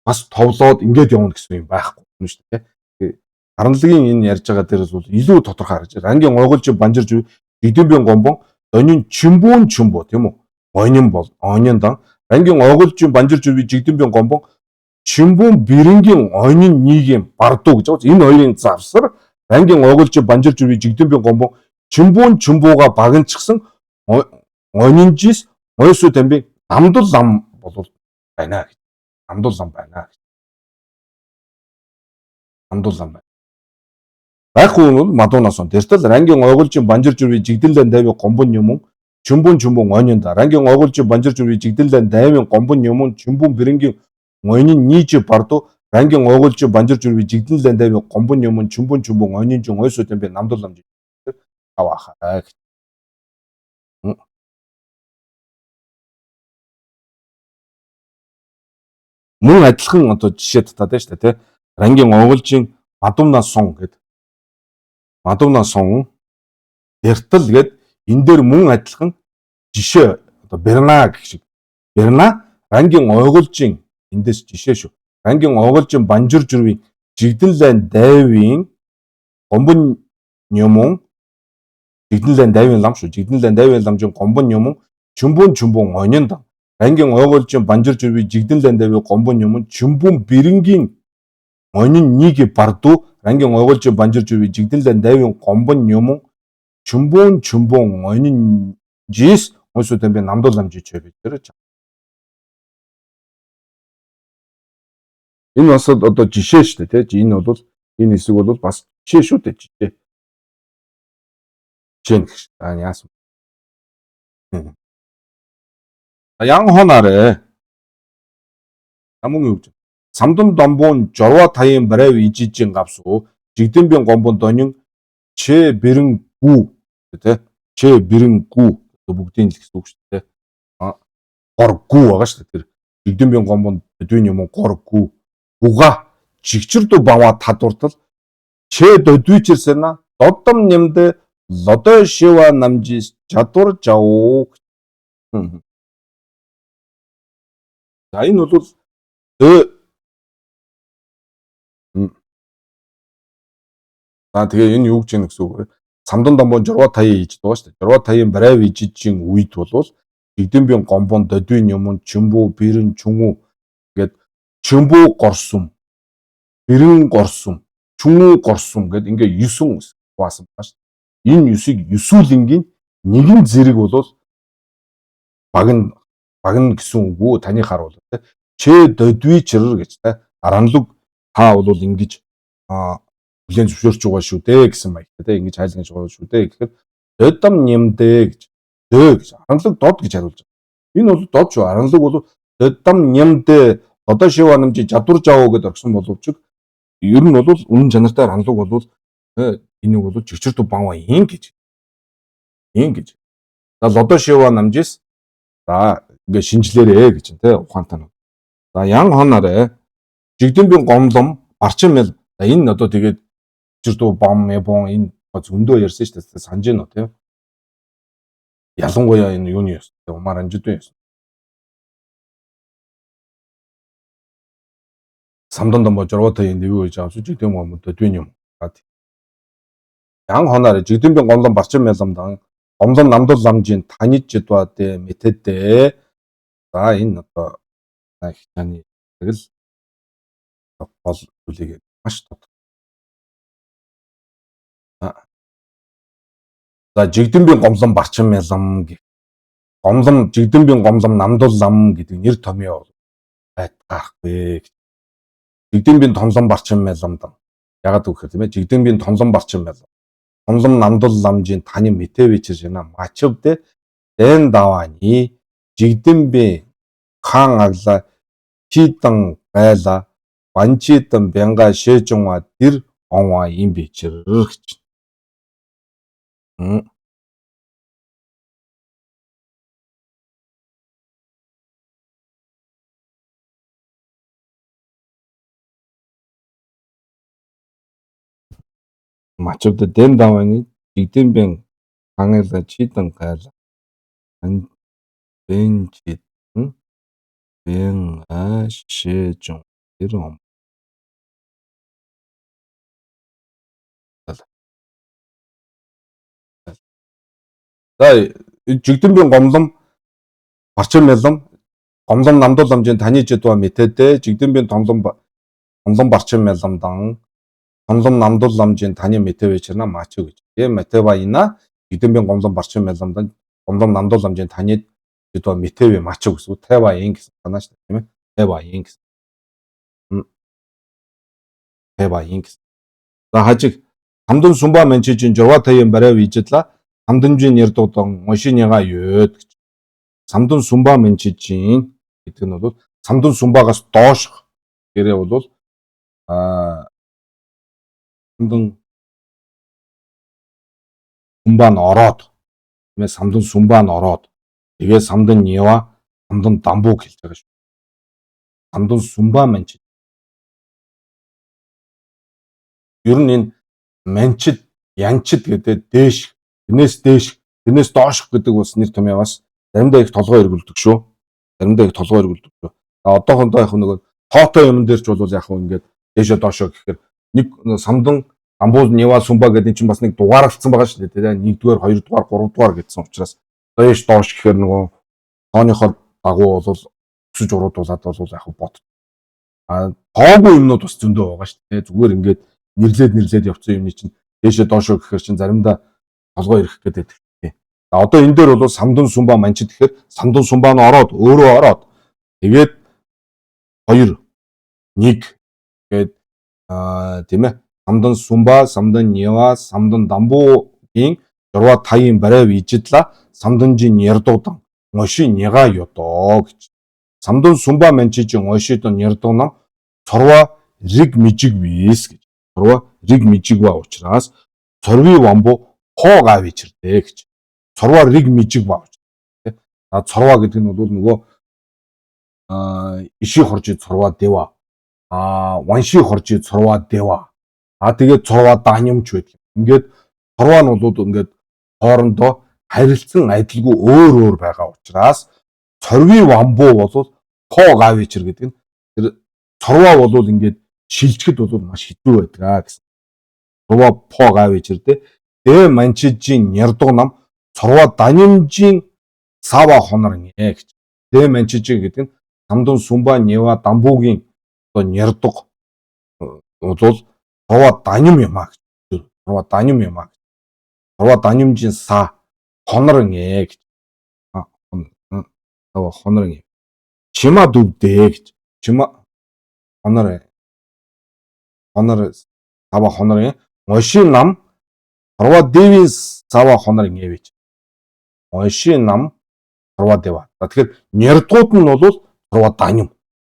A: бас товлоод ингээд явна гэсэн юм байхгүй юм шүү дээ. Харанлагын энэ ярьж байгаа дээрээс бол илүү тодорхой харж байна. Ангийн ойгуулж банжирж жигдэмбийн гомбон донин чимбу тийм үү? Онин бол ониндан ангийн ойгуулж банжирж жигдэмбийн гомбон чимбун бэрэнгийн онин нийгэм бардуу гэж байна. Энэ хоёрын завсар ангийн ойгуулж банжирж жигдэмбийн гомбон чимбууга багнчихсан онинжис ойсуу тамбийн намдул лам бол байна гэж. Намдул лам байна гэж. намдуул зам байна. Байхгүй нь бол мадуунаас он. Тэртэл рангийн ойгуулжийн банжир жүрвий жигдэлэн дайвын гомбон юмун чүмбүн ойнинда. Рангийн ойгуулжийн банжир жүрвий жигдэлэн дайвын гомбон юмун чүмбүн бэрэнгийн ойнин нийж барду рангийн ойгуулжийн банжир жүрвий жигдэлэн дайвын гомбон юмун чүмбүн ойнин жин ойсуудын би намдуул зам аваахаа. Мөн адилхан одоо жишээ татаад шүү дээ тий. Рангийн ойгуулжийн мадуунаас сон гэдэг. Мадуунаас сон Бертал гээд энэ дээр мөн адилхан жишээ одоо Берна гэх шиг. Берна рангийн ойгуулжийн эндээс жишээ шүү. Рангийн ойгуулжийн банжир жүрвийн жигдэлэн дайвын гомбон юмун жигдэлэн дайвын лам шүү. Жигдэлэн дайвын ламжин гомбон юмун чүмбүн ойнинд рангийн ойгуулжийн банжир жүрвий жигдэлэн дайвын гомбон юмун чүмбүн бэрэнгийн ойнин нийг барду рангийн ойгуулжийн банжир жүрвий жигдэлэн дайвын гомбон юмун чүмбүн ойнин жис ойсуудын би намдуул замжиж байж тэр. Энэ бас одоо жишээ шүү дээ тий. Энэ бол энэ хэсэг бол бас жишээ шүү дээ жишээ. Жишээ гэж яасан. Ян хонарэ. Амун юу гэж. Самдун домбуун жорва таян барайв ижижин гавсуу жигдэмбийн гомбон донин чэ бэрэн гүү тий. Чэ бэрэн гүү бүгдийн л гэсэн үг шүү дээ. Гор гүү байгаа шүү дээ. Тэр жигдэмбийн гомбон дүйн юм гор гүү. Буга жигчэрдүү бава тадвартал чэ додвичэрсэна доддом нэмдэ лодо шива намжис чадвар жау. За энэ бол тэгээ энэ юу гэж юм гэсэн үг вэ? Самдан домбон жорва таяа хийж байгаа шүү дээ. Жорва таяын барайв ижижин үед бол жигдэмбийн гомбон додвин юмун чүмбүү бэрэн чүмүү гээд чүмбүү горсум бэрэн горсум чүмүү горсум гээд ингээ 9 хуваасан байна шүү дээ. Энэ 9-ыг 9-үлингийн нэгэн зэрэг бол багна гэсэн үг үү? Таны харуул тэ. Чэ додвичэр гэж тэ. Аранлуг та бол ингэж хүлэн зөвшөөрч байгаа шүү дээ гэсэн маягтай тэ. Ингэж хайлгаж байгаа шүү дээ гэхээр додом нэмдэ гэж дөө гэж аранлуг дод гэж хариулж байгаа. Энэ бол дод шүү. Аранлуг бол додом нэмдэ одоо шив анамжи чадвар жаав гэдээ орсон боловч ер нь бол үнэн чанартай аранлуг бол энийг бол чичэрдүү баава ин гэж. За лодо шива намжис за ингээ шинжлээрээ гэж тэ ухаантай. За ян хонарэ жигдэмбийн гомлом арчин мэл энэ одоо тэгээд чичэрдүү бам бон энэ зөндөө ярьсан шүү дээ санаж байна тийм. Ялангуяа энэ юуны ёс умаар анжидын ёс. Самдан домбо жорвотой энэ дэвүү гэж авч жигдэм гомдод дүйн юм. Ян хонарэ жигдэмбийн гомлом барчин мэлэмдан гомлон намдуул ламжийн таниж жидвадэ мэтэдэ. За энэ одоо хичааны тэгэл гол зүйлийг маш тод. За жигдэмбийн гомлон барчин мэлэм гэх. Гомлон жигдэмбийн гомлон намдуул лам гэдэг нэр томьёо байхгүй. Жигдэмбийн томлон барчин мэлэмдан. Ягаад гэвэл тийм ээ жигдэмбийн томлон барчин мэлэм. Томлон намдуул ламжийн таны мэтэвичэр жина мачвдэ дэн давани жигдэмбийн хан агла чидан гайла банчидан бянга шэжунва дэр онва им бичэр гэж. Мачвдэ дэн давани жигдэмбийн хан агла чидан гайла банчидан бянга шэжун дэр онва. За жигдэмбийн гомлом барчин мэлэм гомлон намдуул ламжийн таны жидва мэтэдэ жигдэмбийн томлон барчин мэлэмдан томлон намдуул ламжийн таны мэтэвичэрна мачв гэж. Тийм мэтэвайна жигдэмбийн гомлон барчин мэлэмдан гомлон намдуул ламжийн таны жидва мэтэвэ мачв гэсэн. Тэвайн гэсэн санаа шүү дээ тийм ээ. Тэвайн гэсэн. За хажиг самдан сумба манчижин журва таян барай вижитла самданжин ярдуудан машиныга ёд гэж. Самдан сумба манчижин гэдэг нь бол самдан сумбагаас доош гэрээ бол самдан сумба нь ороод тиймээ самдан сумба нь ороод тэгээ самдан ньява самдан дамбуг хэлж байгаа шүү. Самдан сумба манчид. Ер нь энэ манчид, янчид гэдэг дээш, тэрнээс доош гэдэг бас нэр томьёо бас заримдаа их толгой эргүүлдэг шүү. Одоохондоо яг нэг тоотой юм дээр ч бол яг ингээд дээшээ доошоо гэхээр нэг самдан дамбуул ньява сумба гэдэг чинь бас нэг дугаарлцсан байгаа шүү дээ. Нэгдүгээр, хоёрдугаар, гуравдугаар гэдсэн учраас дээш доош гэхээр нөгөө тооныхоор дагуу бол өсөж уруудуулаад бол яг бод. Тоогүй юмнууд бас зөндөө байгаа шүү дээ. Зүгээр ингээд нэрлээд явцсан юмны чинь дээшээ доошоо гэхээр чинь заримдаа толгой ирэх гэдэг. Одоо энэ дээр бол самдан сумба манчид гэхээр самдан сумба нь өөрөө ороод тэгээд 2 1 гээд тийм ээ самдан сумба, самдан ньява, самдан дамбуугийн журва таян барай вижитла самданжин ярдуудан ngоши няга ёдоо гэж. Самдан сумба манчижин ngошидон ярдуунам цорва риг мижиг вис гэж. Цорва риг мижигва учраас цорви вамбу хоог авичирдэ гэж. Цорва риг мижигва учраас. Цорва гэдэг нь бол нөгөө иши хоржи цорва дева. Ванши хоржи цорва дева. Тэгээд цорва данимч байдаг. Ингээд цорва нь бол ингээд хоорондоо харилцан адилгүй өөр байгаа учраас цорви вамбу бол хоог авичир гэдэг нь тэр цорва бол ингээд шилжихэд бол маш хэцүү байдаг гэсэн. Цорва хоог авичирдэ. Дэ манчижин ярдуу нам цорва данимжин сава хонорнэ гэж. Дэ манчижин гэдэг нь самдан сумба ньява дамбуугийн одоо ярдуу бол цорва даним юм аа гэж. Цорва даним юм аа гэж. Цорва данимжин са хонорнэ гэж. Цорва хонорнэ. Чима дүвдэ гэж. Чима хонорнэ. Сава хонорнэ. Ngоши нам цорва девин сава хонорнэ гэж. Ngоши нам цорва дева. Тэгэхээр нярдууд нь бол цорва даним.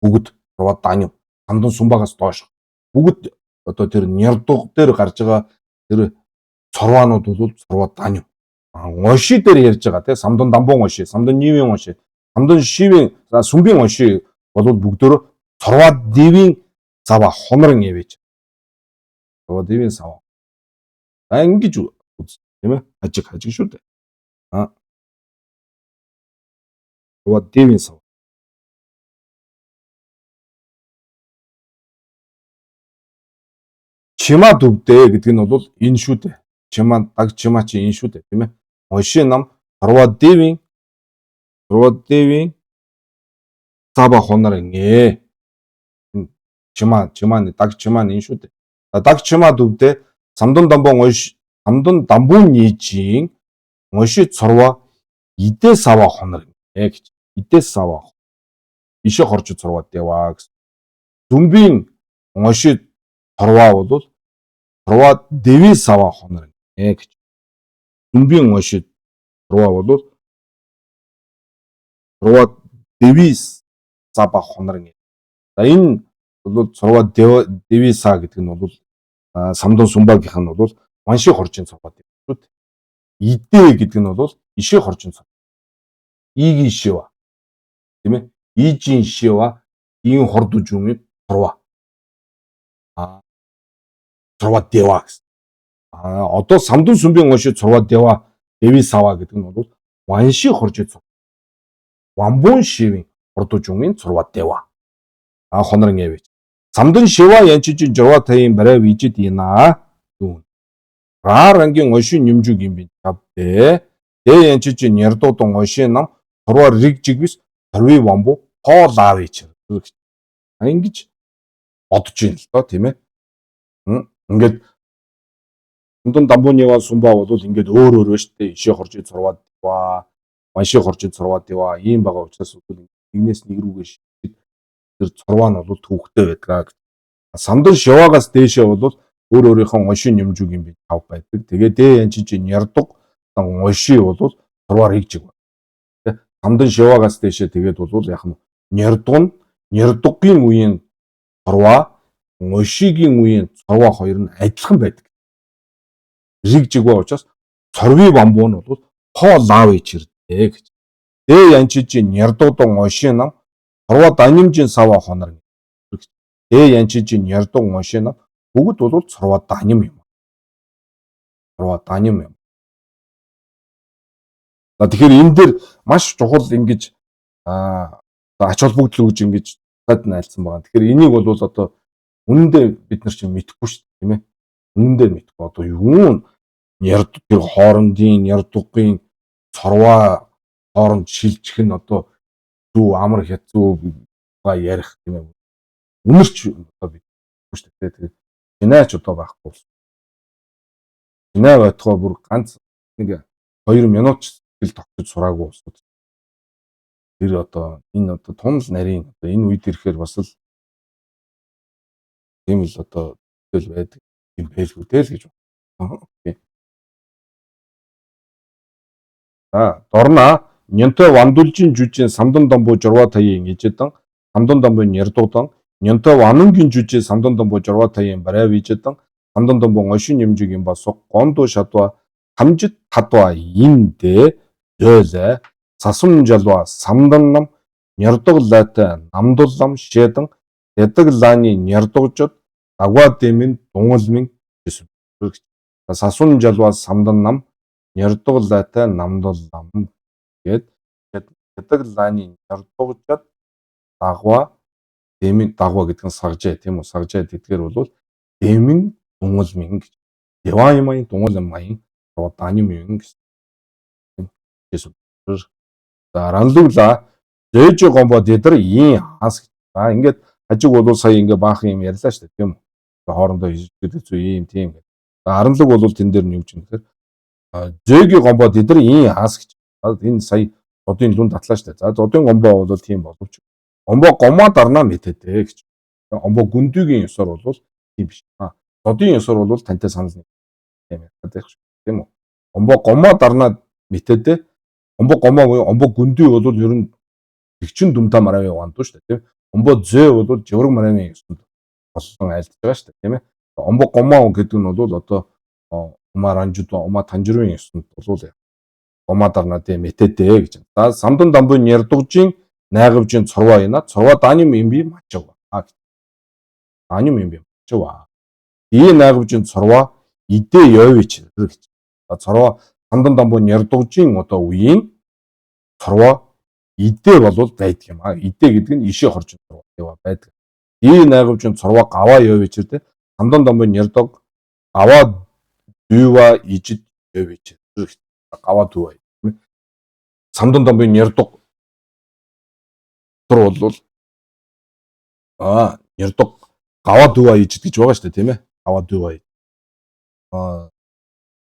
A: Бүгд цорва даним. Самдан сумбагаас доош. Бүгд одоо тэр нярдуу дээр гарч байгаа тэр цорваанууд бол цорва даним. Ngоши дээр ярьж байгаа тийм самдан дамбуу ngоши, самдан нивийн ngоши, самдан шивийн сумбийн ngоши бол бүгдөө цорва девийн сава хонорнэ гэж. Цорва девийн сава. Ингэж үз тийм ээ хажиг шүү дээ. Цорва девийн сава. Чима дүвдэ гэдэг нь бол энэ шүү дээ. Чима чи энэ шүү дээ тийм ээ. Ngоши нам цорва девийн сава хонорнэ. Чима даг чима энэ шүү дээ. Даг чима дүвдэ самдан дамбуу нийжин ngоши цорва идэ сава хонорнэ гэж. Идэ сава. Ишэ хорж цорва дева гэсэн. Зүмбийн ngоши цорва бол цорва деви сава хонорнэ гэж. Зүмбийн ngоши цорва бол цорва деви сава хонорнэ. За энэ бол цорва деви са гэдэг нь бол самдан сумбагийнх нь бол ванши хоржин цорва деви шүү дээ. Идэ гэдэг нь бол ишэ хоржин цорва. Игийн шива. Тийм ээ. Ижин шива ийн хордож юм цорва. Цорва дева гэсэн. Одоо самдан сумбийн ngоши цорва дева деви сава гэдэг нь бол ванши хорж цорва. Вамбун шивийн хордож юм цорва дева. Хонорнэ гэж. Самдан шива янчижин журва таян барай вижит ина. Рангийн ngоши нэмжиг юм би тавдэ. Дэ янчижин ярдуудан ngоши нам цорва риг жигвис цорви вамбу хоол авич. Ингэж бодож ийн л доо тийм ээ. Ингээд самдан дамбуу ньява сумба бол ингээд өөр байна шүү дээ. Ишээ хорж цорва дева, ванши хорж цорва дева ийм байгаа учраас нэгнээс нэг рүүгээ шийдээд тэр цорва нь бол төвхтэй байдаг. Самдан шивагаас дээшээ бол өөр өөрийнхөө ошин юмжиг юм би тав байдаг. Тэгээ дэ янчиж нярдаг оши бол сурваар хийгжиг байна. Самдан шиваагаас дэшээ тэгээд бол яг нь нярдаггийн үеийн сурваа ошигийн үеийн сурваа хоёр нь адилхан байдаг. Ригжиг ба учраас цорвий бамбуу нь бол хоол лав ичирдэ гэж. Дэ янчиж нярдуудан ошин нам сурваа данимжин сава хонор. Дэ янчиж нярдуудан ошин нам бүгд бол сурваа даним юм. Сурваа даним юм. Тэгэхээр энэ дээр маш чухал ингэж ач холбогдол өгж ингэж цаад найлсан байгаа. Тэгэхээр энийг бол одоо үнэндээ бид нар чинь мэдэхгүй шүү дээ, тийм ээ. Үнэндээ мэдэхгүй. Одоо юу тэр хоорондын нярдугын цорваа хооронд шилжих нь одоо зүү амар хязуу ярих тийм ээ. Үнэрч одоо бидэхгүй шүү дээ. Тэгээд шинаач одоо байхгүй. Шинаа байтугай бүр ганц нэг 2 минут хэл тогтож сураагүй усууд. Тэр одоо энэ одоо тунал нарийн одоо энэ үед ирэхээр бас л тийм л одоо тэгэл байдаг юм байлгүй тэл гэж байна. Дорна нянтой вандулжин жүжийн самдан дамбуу журва таяын ижэдэн самдан дамбуу нярдуудан нянтой ванангийн жүжийн самдан дамбуу журва таяын барай вижэдэн самдан дамбуу ошин юмжиг юм басуу гондо шатва хамжит хатва индэ зөөлэ сасун жалва самдан нам нярдаг лайтай намдуллам шэдэн ядаг лааны нярдугжод агва дэмэн дунгулмын гэсэн. Сасун жалва самдан нам нярдаг лайтай намдуллам гэд ядаг лааны нярдугжод агва дэмэн дагва гэдэг нь сагжээ тийм үү. Сагжээ гэдгээр бол дэмэн дунгулмын гэж. Явааймын дунгулмын даним юм гэсэн. За ранлуула зээж гомбо дэдэр ийн хас. За ингээд хажиг бол сая ингээ баахан юм ярьлаа шүү дээ тийм үү. Хоорондоо хийждэг зүй ийм тийм гэдэг. За аранлаг бол тэн дээр нь юу ч юм тэгэхээр зээгийн гомбо дэдэр ийн хас гэж. Энэ сая одын лүн татлаа шүү дээ. За одын гомбо бол тийм боловч гомбо гомоо дарнаа мэтэдэ гэж. Гомбо гүндүүгийн ёсоор бол тийм биш. Одын ёсоор бол тантай санал нэг тийм юм уу. Гомбо гомоо дарнаа мэтэдэ Омбо гомоо омбо гүндүү бол ер нь тэгчин дүмтаа маравын ванду шүү дээ тийм. Омбо зөө бол жавраг маравын ёсонд болсон айлдж байгаа шүү дээ тийм ээ. Омбо гомоо гэдэг нь бол одоо умаранжууд ума танжирын ёсонд бол гомоо дарнаа тийм мэтэдэ гэж. За самдан дамбын нярдугжийн найгавжийн цорва яна цорва даним юм би мачав. Даним юм би мачав. Ий найгавжийн цорва идэ ёвич гэж. Цорва самдан дамбын нярдугжийн одоо үеийн цорва идэ болвол байдаг юм. Идэ гэдэг нь ишээ хорж цорва байдаг. Ий найгавжийн цорва гаваа ёвичтэй самдан дамбын нярдаг гаваа дүйва ижид ёвич. Гаваа дүйва. Самдан дамбын нярдаг төр бол нярдаг гаваа дүйва ижид гэж байгаа шүү дээ тийм ээ. Гаваа дүйва.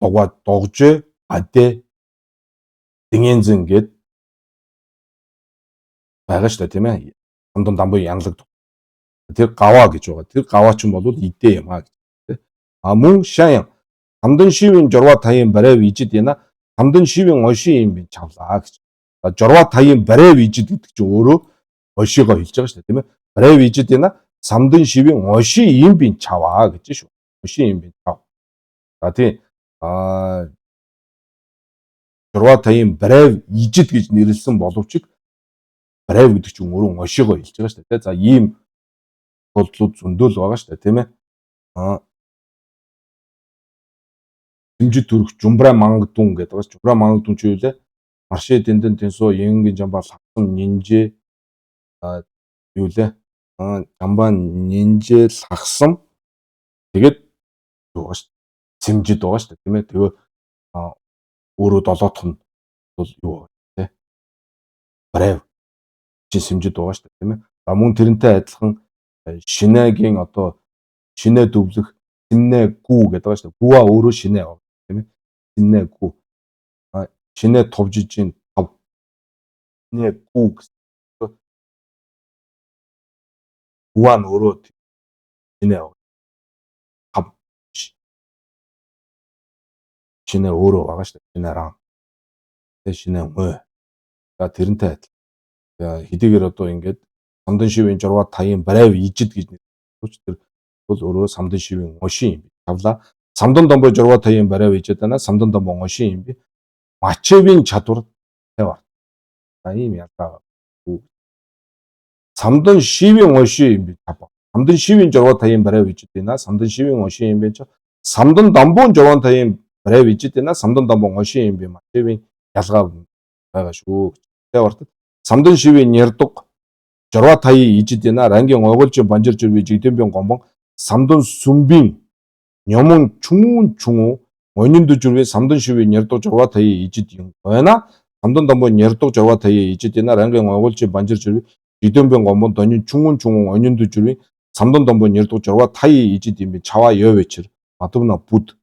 A: Догва догжээ адэ дэнгэнзэн гэд байгаа шүү дээ тийм ээ. Самдан дамбын янлаг. Тэр гаваа гэж байгаа. Тэр гаваа ч юм бол идэ юм гэж. Мөн шаян самдан шивийн журва таяын барай вижид яна самдан шивийн оши юм би чавлаа гэж. Журва таяын барай вижид гэдэг чинь өөрөө ошигоо хэлж байгаа шүү дээ тийм ээ. Барай вижид яна самдан шивийн оши юм би чаваа гэж шүү. Оши юм би чав. За тийм журва таяын барай вижид гэж нэрлсэн боловч барай гэдэг чинь өөрөө ошигоо хэлж байгаа шүү дээ. За ийм бодлууд зөндөөл байгаа шүү дээ тийм ээ. Хэмжид төрөх жумбра мангдун гэдэг бас жумбра мангдун ч юу вэ? Маршэ дэндэн тэнсо янгийн жамбаа лавсан нинжээ юу лээ? Жамбаа нинжээ лахсан тэгээд юу байгаа шүү. Сэмжид байгаа шүү тийм ээ. Тэгээ өөрөө долоотх нь бол юу вэ? Барай чи сэмжид байгаа шүү тийм ээ. За мөн тэрнтэй адилхан шинэгийн одоо шинэ дөвлөх синэ гүү гэдэг байгаа шүү. Гүа өөрөө шинэ тийм ээ. Синэ гүү. Шинэ товжижийн тав. Шинэ гүү гэсэн. Гуа нь өөрөө шинэ тав. шинэ өөрөө байгаа шүү дээ. Шинэ рам. Тэ шинэ мөө. За тэрнтэй адил. Хэдийгээр одоо ингээд самдан шивийн журваа таяын барайв ижид гэж нэрч тэр бол өөрөө самдан шивийн ошин юм би. Тавла самдан домбоо журваа таяын барайв ижид байна. Самдан домбоо ошин юм би. Мачевийн чадвар тавар. За ийм ялгаа. Самдан шивийн ошин юм би. Самдан шивийн журваа таяын барайв ижид байна. Самдан шивийн ошин юм би. Самдан домбоо журваа таяын барайв ижид байна. Самдан домбоо ошин юм би. Мачевийн ялгаа байгаа шүү. Тавар. Самдан шивийн нэрдэг журваа таяын ижид байна. Рангийн оголжин банжирж үрвэ жигдэмбийн гомбон самдан сүмбийн нёмон чүн монюнд жүрвэ самдан шивийн нэрдэг журваа таяын ижид юм байна. Самдан домбоо нэрдэг журваа таяын ижид байна. Рангийн оголжин банжирж үрвэ жигдэмбийн гомбон донюн чүн онюнд жүрвэ самдан домбоо нэрдэг журваа таяын ижид юм би. Чава ёвэчэр мадвна буд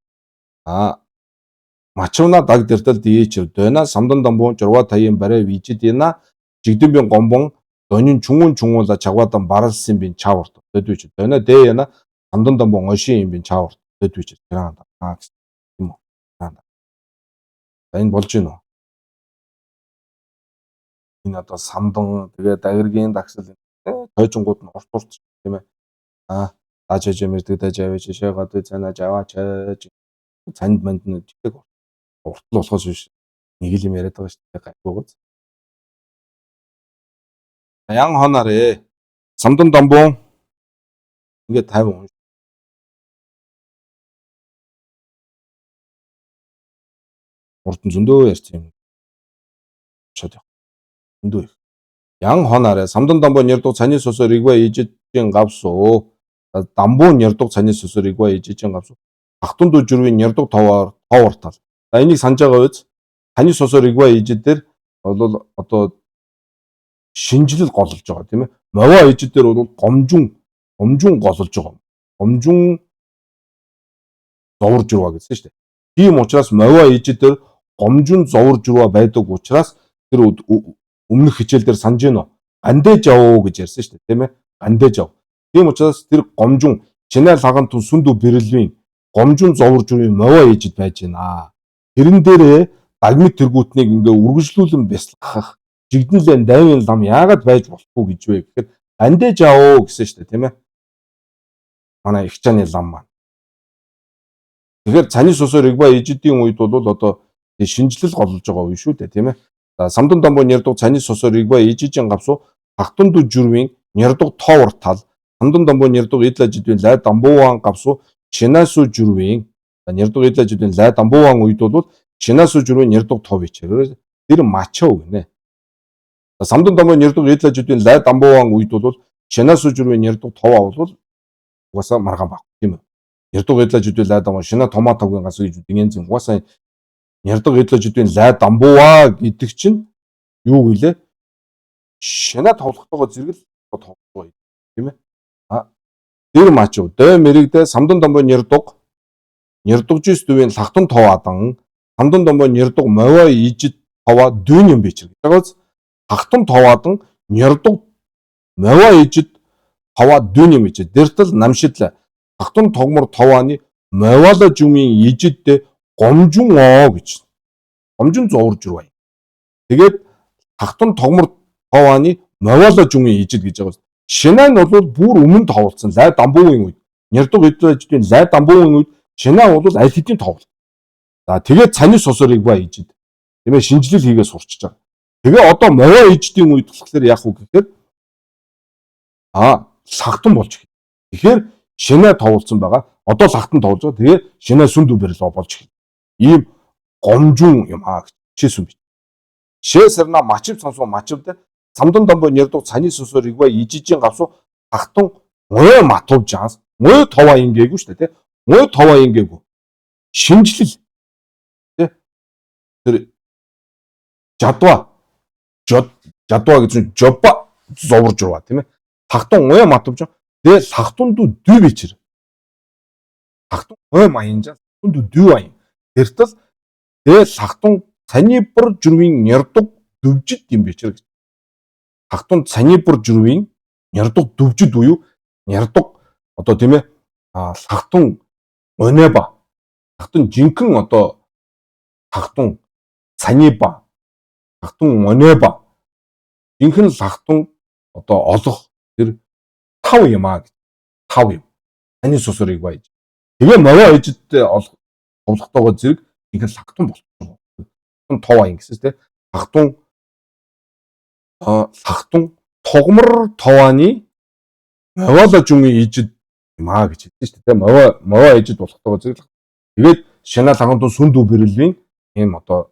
A: мачвна даг дэртэл дээчэр дэна самдан домбоо журваа таяын барайв ижид байна. Жигдэмбийн гомбон донюн чүнгүүла чагваадан баралсан би чаварт дэдвэж дэна дэяна самдан домбоо ошин юм би чаварт дэдвэж тэран юм уу. Энэ болж гинэ үү? Энэ одоо самдан тэгээ дагиргийн дагсал тойжингууд нь урт тийм ээ. Даажж мэрдэг даж аваач шээгаад цаанаж аваач цанд манд нь жиг урт л болохоос биш нэг л юм яриад байгаа шүү дээ гайхуугац. Ян хонарэ самдан домбоо ингээд 50 урдан зөндөө ярьц юм. Шод зөндөө. Ян хонарэ самдан домбоо нэрдэг цаны сосоор игвэ ижижин гавсуу. Дамбуу нэрдэг цаны сосоор игвэ ижижин гавсуу. Ахтун дүү жүрвийн нэрдэг товартал. За энийг санаж байгаа үз. Цаны сосоор игвэ ижид дээр бол одоо шинжилэл голж байгаа тийм ээ. Мовоо ижид дээр бол гомжун голж байгаа. Гомжун зовж руу гэсэн шүү дээ. Тийм учраас мовоо ижид дээр гомжун зовж руу байдаг учраас тэр өмнөх хичээл дээр санаж гинөө. Гандэж явуу гэж ярьсан шүү дээ тийм ээ. Гандэж яв. Тийм учраас тэр гомжун чинэл хагант сүндүү бэрэлвийн гомжун зовж руу мовоо ижид байж гинэ. Тэрэн дээрээ дагмид тэргүүтнийг ингээ үргэлжлүүлэн бясалгах жигдэнлэн дайвын лам яагаад байж болохгүй гэж вэ гэхээр гандэж явуу гэсэн шүү дээ тийм ээ. Манай их чаны лам маань. Тэгэхээр цаны сусаар игба ижидийн үед бол одоо шинжилэл голж байгаа үе шүү дээ тийм ээ. За самдан домбоо нэрдэг цаны сусаар игба ижижин гавсуу хахтун дүү жүрвийн нэрдэг тоовор тал самдан домбоо нэрдэг идлажидвийн лай дамбууан гавсуу шинасу жүрвийн нэрдэг идлажидвийн лай дамбууан үед бол шинасу жүрвийн нэрдэг тов ичээр тэр мачаа гинэ. Самдан домбоо нэрдэг идлажидвийн лай дамбууан үед бол шинасу жүрвийн нэрдэг тов авал угаасаа маргаан баг тийм ээ. Нэрдэг идлажидвийн лай дамбуу шинаа томатогийн гас гэж дэгэн угаасаа нэрдэг идлажидвийн лай дамбууа гэдэг чинь юу гэлээ? Шинаа товлохтойгоо зэрэгэл товлох тийм ээ. Тэр мачуу дэ мэрэгдэ самдан домбоо нэрдэгжис дүүийн лахтан товаадан самдан домбоо нэрдэг мовоо ижид товаа дүүн юм бичэр гэж байгаас хахтан товаадан нэрдэг мовоо ижид товаа дүүн юм бичээ. Дэртэл намшидлаа хахтан тогмор товааны мовооло жумын ижиддээ гомжун оо гэж гомжун зовж руу бай. Тэгээд хахтан тогмор товааны мовооло жумын ижид гэж байгаас шинаа нь бол бүр өмнө товолцсон лай дамбуугийн үед нэрдэг идэвчдийн лай дамбуугийн үед шинаа бол аль хэдийн товлоо. За тэгээд цаны сусарыг ба ижид тийм ээ шинжилэл хийгээ сурчиж байгаа. Тэгээ одоо мовоо ижидийн үед болохоор яах вэ гэхээр лахтан болж ирэх. Тэгэхээр шинаа товолцсон байгаа. Одоо лахтан товолж байгаа. Тэгээ шинаа сүндүү бэрэл болж ирэх. Ийм гомжун юм чисүм бит. Шээсэрна мачив сонсоо мачивд самдан домбоо нэрдэг цаны сусаар игва ижижин гавсуу хахтан мой матувж аас мой товаа ингээгүй шүү дээ тий. Мой товаа ингээгүй. Шинжилэл тий. Тэр жадва гэж жопа зовж руу тийм ээ. Хахтан мой матувж тэгээ лахтунду дүү бичэр. Хахтан мой маянжаа лахтунду дүү аян. Тэртэл тэгээ лахтун цанибар жүрвийн нэрдэг дөвжид юм бичэр гэж. Хахтун цанибар жүрвийн нэрдэг дөвжид буюу нэрдэг одоо тийм ээ лахтун өнеба хахтун жинхэнэ одоо Сахтун Саниба, Сахтун Монеба жинхэнэ Сахтун одоо олох тэр 5 юм аа гэж. 5 юм. Таны сусрыг баяж. Тэгээ мовоо ээжтэй олох товлохтойгоо зэрэг жинхэнэ Сахтун болчихсон. Тов аян гэсэн тийм. Сахтун тогмор товааны мовооло жүмийн ижид юм аа гэж хэлсэн шүү дээ. Мовоо ижид болохтойгоо зэрэг. Тэгээд Шанал Хагантун сүндүү бэрэлвийн ийм одоо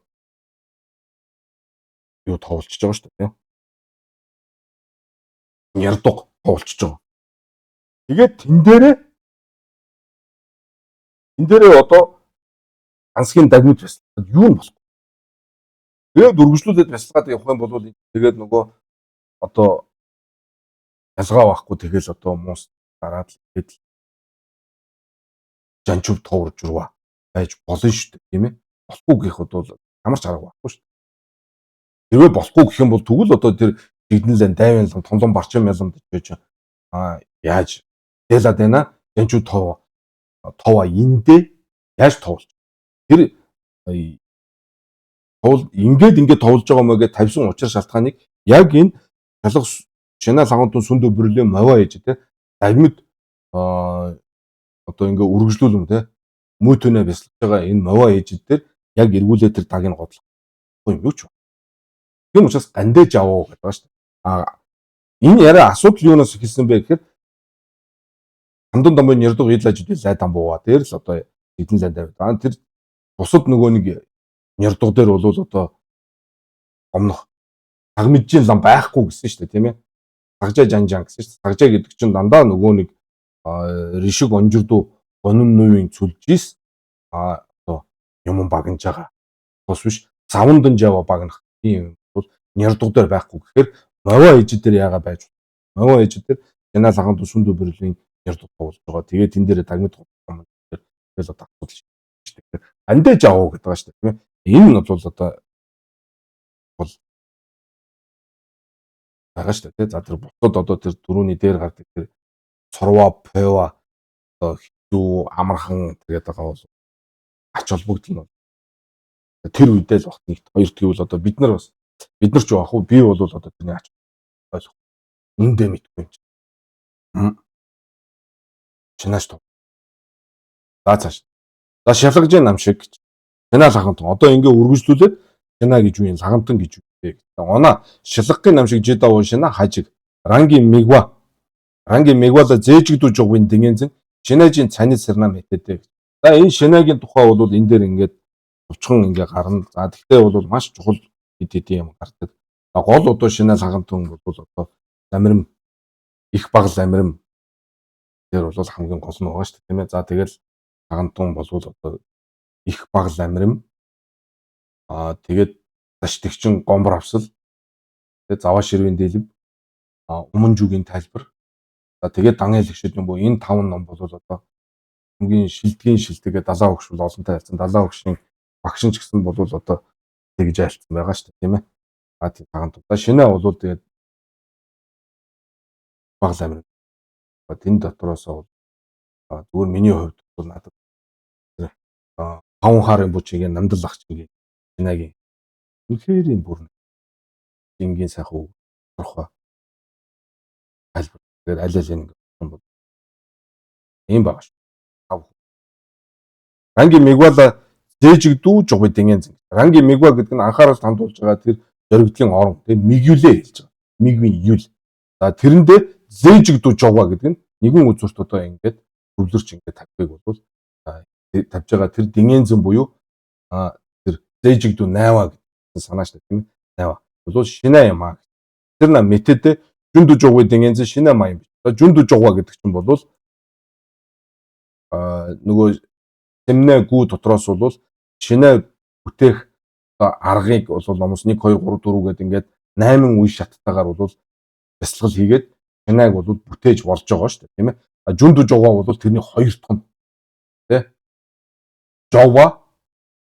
A: юу товолчж байгаа шүү дээ. Нярдог товолчж байгаа. Тэгээд тэн дээрээ одоо ансгийн дагмид бясалгаад юу нь болох вэ? Тэгээд үргэлжлүүлээд бясалгаад явах юм бол тэгээд нөгөө одоо ялгаа байхгүй тэгэл одоо муус дараад л тэгээд жанчув товрж руу байж болно шүү дээ тийм ээ. Болохгүй гэхэд бол хамарч арга байхгүй шүү дээ. Тэрвээ болохгүй гэх юм бол тэгвэл одоо тэр жигдэнлэн дайван лам томлон барчин мялам гэж яаж дэлаад байна жанчув товаа эндээ яаж товлж тэр ингээд товлж байгаа маяг тавьсан учир шалтгааныг яг энэ шалах Шанал Хагантун сүндүү бэрлийн мовоо ээж те дагмид одоо ингээ үргэлжлүүлэн те мөтөнө бясалгаж байгаа энэ мовоо ээжид дээр яг эргүүлээ тэр дагийг годлох юм юу ч байна. Тийм учраас гандэж аваа гэдэг байна шүү дээ. Энэ яриа асуудал юунаас эхэлсэн бэ гэхээр хамдан домын нэрдэг ийлажид лай дамбууга дээр л одоо эдэн лай давид. Тэр бусад нөгөө нэг нэрдэг дээр бол одоо гомнох тагмижийн лам байхгүй гэсэн шүү дээ тийм ээ. Сагжаа жанжан гэсэн шүү дээ. Сагжаа гэдэг чинь дандаа нөгөө нэг ришиг онжирдуу гонон нүвийн цүлжис одоо юм багнаж байгаа. Тус биш завандан жава багнах тийм бол нэрдэг дээр байхгүй гэхээр мовоо ээж дээр яага байж. Мовоо ээж дээр Шанал Хагантун сүндүү бэрлийн нэрдэг болж байгаа. Тэгээд тэн дээр тагмид юм дээр тэгэл одоо асуудал шүү дээ. Андэж аваа гэдэг байгаа шүү дээ тийм ээ. Энэ нь бол одоо бол байгаа шүү дээ. За тэр бусад одоо тэр дөрөвний дээр гардаг тэр цорва пева одоо хизүү амархан тэгээд байгаа бол ач холбогдол нь тэр үедээ л багт нэг хоёр тэгвэл одоо бид нар ч яах вэ? Би бол одоо тэрний ач ойлгох. Үндэ мэдгүй юм чинь. Чинааш тоо. За цааш. За шалгаж нам шиг Шанал Хагантун одоо ингээ үргэлжлүүлээд Шана гэж юу юм Хагантун гэж юу вэ? Она шалгахын нам шиг жида уушина хажиг рангийн мегвала зээжигдүүж байгаа дэгэнзэн Шинажийн цанид сарна мэттэй. За энэ Шинагийн тухай бол энэ дээр ингээд товчхон ингээ гарна. За тэгтээ бол маш чухал хэд юм гардаг. Гол одоо Шанал Хагантун бол одоо замирм их баг замирм дээр бол хамгийн гол нь байгаа шүү дээ тийм ээ. За тэгэл Хагантун бол одоо их баг замирм тэгээд таштигчин гомбор авсал тэгээд заваа ширвийн дэлб өмнө жүгийн тайлбар тэгээд дан хэлэгшид юм бо энэ 5 ном бол одоо хамгийн шилдэгээ далаа хөгшүүл олонтой ялцсан далаа хөгшийн багшин ч гэсэн бол одоо тэгж айлцсан байгаа шүү дээ тийм ээ. Тийм Хагантун. Шинэ бол тэгээд баг замир. Тэн дотроос зүгээр миний хувьд бол надад 5 хаарын бүчигийн намдал ах чинь Шинагийн үнэхээр юм бүр ингийн сайхан урах тайлбар. Тэгээд аль аль юм бол ийм байгаа шүү. Рангийн мегвала зээжигдүү жугдын зэн. Рангийн мегва гэдэг нь анхаарал хандуулж байгаа тэр зоригдлын орон тийм мигюлээ хэлж байгаа. Мигвийн юл. За тэрэндээ зээжигдүү жугаа гэдэг нь нэгэн үзүүрт одоо ингээд төвлөрч ингээд тавьдаг бол тавьж байгаа тэр динэн зэн буюу тэр зээжигдүү найва гэсэн санаа шүү дээ тийм ээ. Найва. Бол шинэ юм аа. Тэр на мэтэдэ жүндү жугуй динэн зэн шинэ маяг. Жүндү жугаа гэдэг чинь бол нөгөө Сэмнэ гүү дотроос бол шинэ бүтээх аргыг бол номос 1 2 3 4 гэдэг ингээд 8 үе шаттайгаар бол бясалгал хийгээд шинээг бол бүтээж болж байгаа шүү дээ тийм ээ. Жүндү жугаа бол тэрний хоёр дахь нь тий. Жова,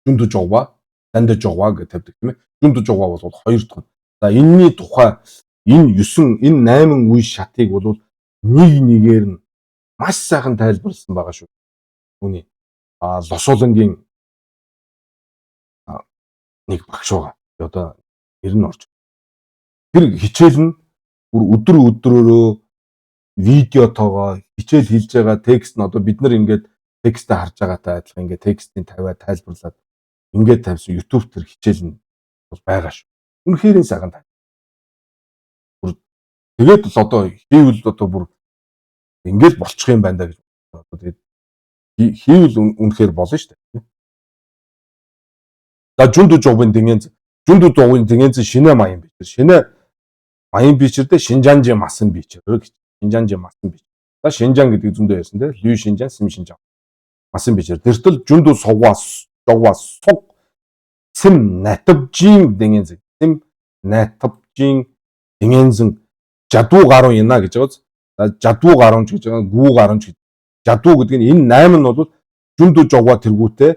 A: жүндү жова, данд жова гэж тавьдаг тийм ээ. Жүндү жугаа бол хоёр дахь нь. За энэний тухай энэ 8 үе шатыг бол нэгээр нь маш сайхан тайлбарласан байгаа шүү. Үүний Лосолонгийн нэг багш байгаа. Одоо нэр нь орж. Тэр хичээл нь бүр өдрөөрөө видеотойгоо хичээл хийж байгаа текст нь одоо бид нар ингээд текстээ харж байгаатай адилхан ингээд текстийн тавиад тайлбарлаад ингээд тавьсан YouTube тэр хичээл нь бол байгаа шүү. Үнэхээр сайхан тань. Тэгээд л одоо хийвэл одоо бүр ингээд болчих юм байна да гэж одоо тэгээд хийвэл үнэхээр болно шүү дээ. За жүндү жугын дэнгэн шинэ маян бичэр. Шинэ маян бичэрдээ Шинжанжи масан бичэр гэж. Шинжанжи масан бичэр. За Шинжан гэдэг зөндөө ярьсан тийм. Лүй Шинжан, Сим Шинжан. Масан бичэр. Тэртэл жүндү согвас суг Сим натвжин дэнгэн. Сим натвжин дэнгэн жадуу гаруун яна гэж байгаа. За жадуу гаруунч гэж байгаа. Гүү гаруунч гэж. Жадуу гэдэг нь энэ 8 нь бол жүндү жугаа тэргүүтээ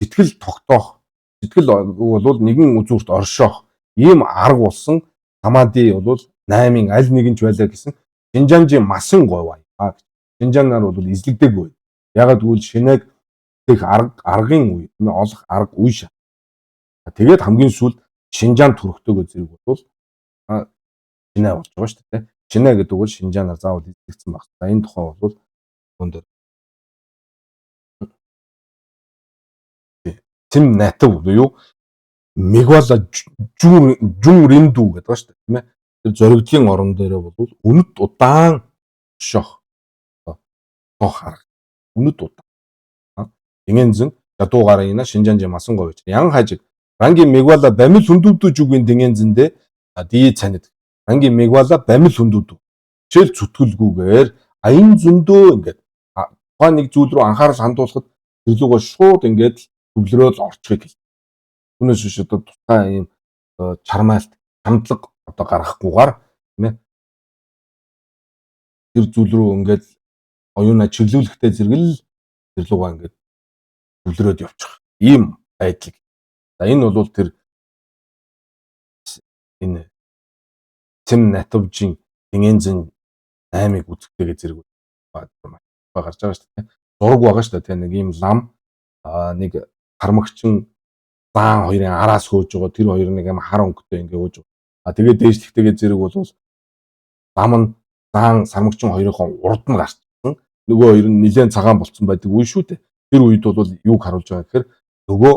A: сэтгэл тогтоох. Сэтгэл бол нэгэн үзүүрт оршоох ийм арга болсон хамаади бол 8-ын аль нэг нь ч байлаа гэсэн Шинжанжи масан говь аа. Шинжанаар бол эзлэгдээгүй. Ягаад гэвэл шинээг тех аргын үе, олох арга үе шат. Тэгээд хамгийн сүүлд Шинжаан төрөхтэйгөө зэрэг бол шинэ болж байгаа шүү дээ. Шинэ гэдэг бол Шинжаанаар заавал эзлэгдсэн баг. За энэ тухай бол өндөр Сим натв буюу Мегвала жүн риндүү гэдэг ба шүү дээ тийм ээ. Тэр зоригдлын орон дээрээ бол үнэт удаан шох тох арга. Үнэт удаан. Дэнгэнзэн жадуу гарына Шинжанжи масан говьч. Ян хажиг рангийн Мегвала бамил хүндүүдүү жүгийн дэнгэнзэндээ дий цанид. Рангийн Мегвала бамил хүндүүдүү. Жишээл зүтгэлгүйгээр аян зөндөө ингээд тухайн нэг зүйл рүү анхаарал хандуулахад тэрлүүгээ шууд ингээд төвлөрөөл орчихыг хэл. Түүнээс биш одоо тусгай ийм чармайлт хамтлаг одоо гаргахгүйгээр тийм ээ. Тэр зүйл рүү ингээд оюуна чиглүүлэхтэй зэрэг л тэрлүүгээ ингээд төвлөрөөд явчих. Ийм байдал. За энэ бол тэр энэ Сим натвжин дэнгэнзэн 8-ыг үзэхтэйгээ зэрэг гарч байгаа шүү дээ. Зураг байгаа шүү дээ. Нэг ийм лам нэг хармагчин заан хоёрын араас хөөж байгаа. Тэр хоёр нэг юм хар өнгөтэй ингээ хөөж байгаа. Тэгээд дээшлэхтэйгээ зэрэг бол лам нь заан сармагчин хоёрынхоо урд нь гарчсан. Нөгөө хоёр нь нэлээд цагаан болцсон байдаг үе шүү дээ. Тэр үед бол юуг харуулж байгаа гэхээр нөгөө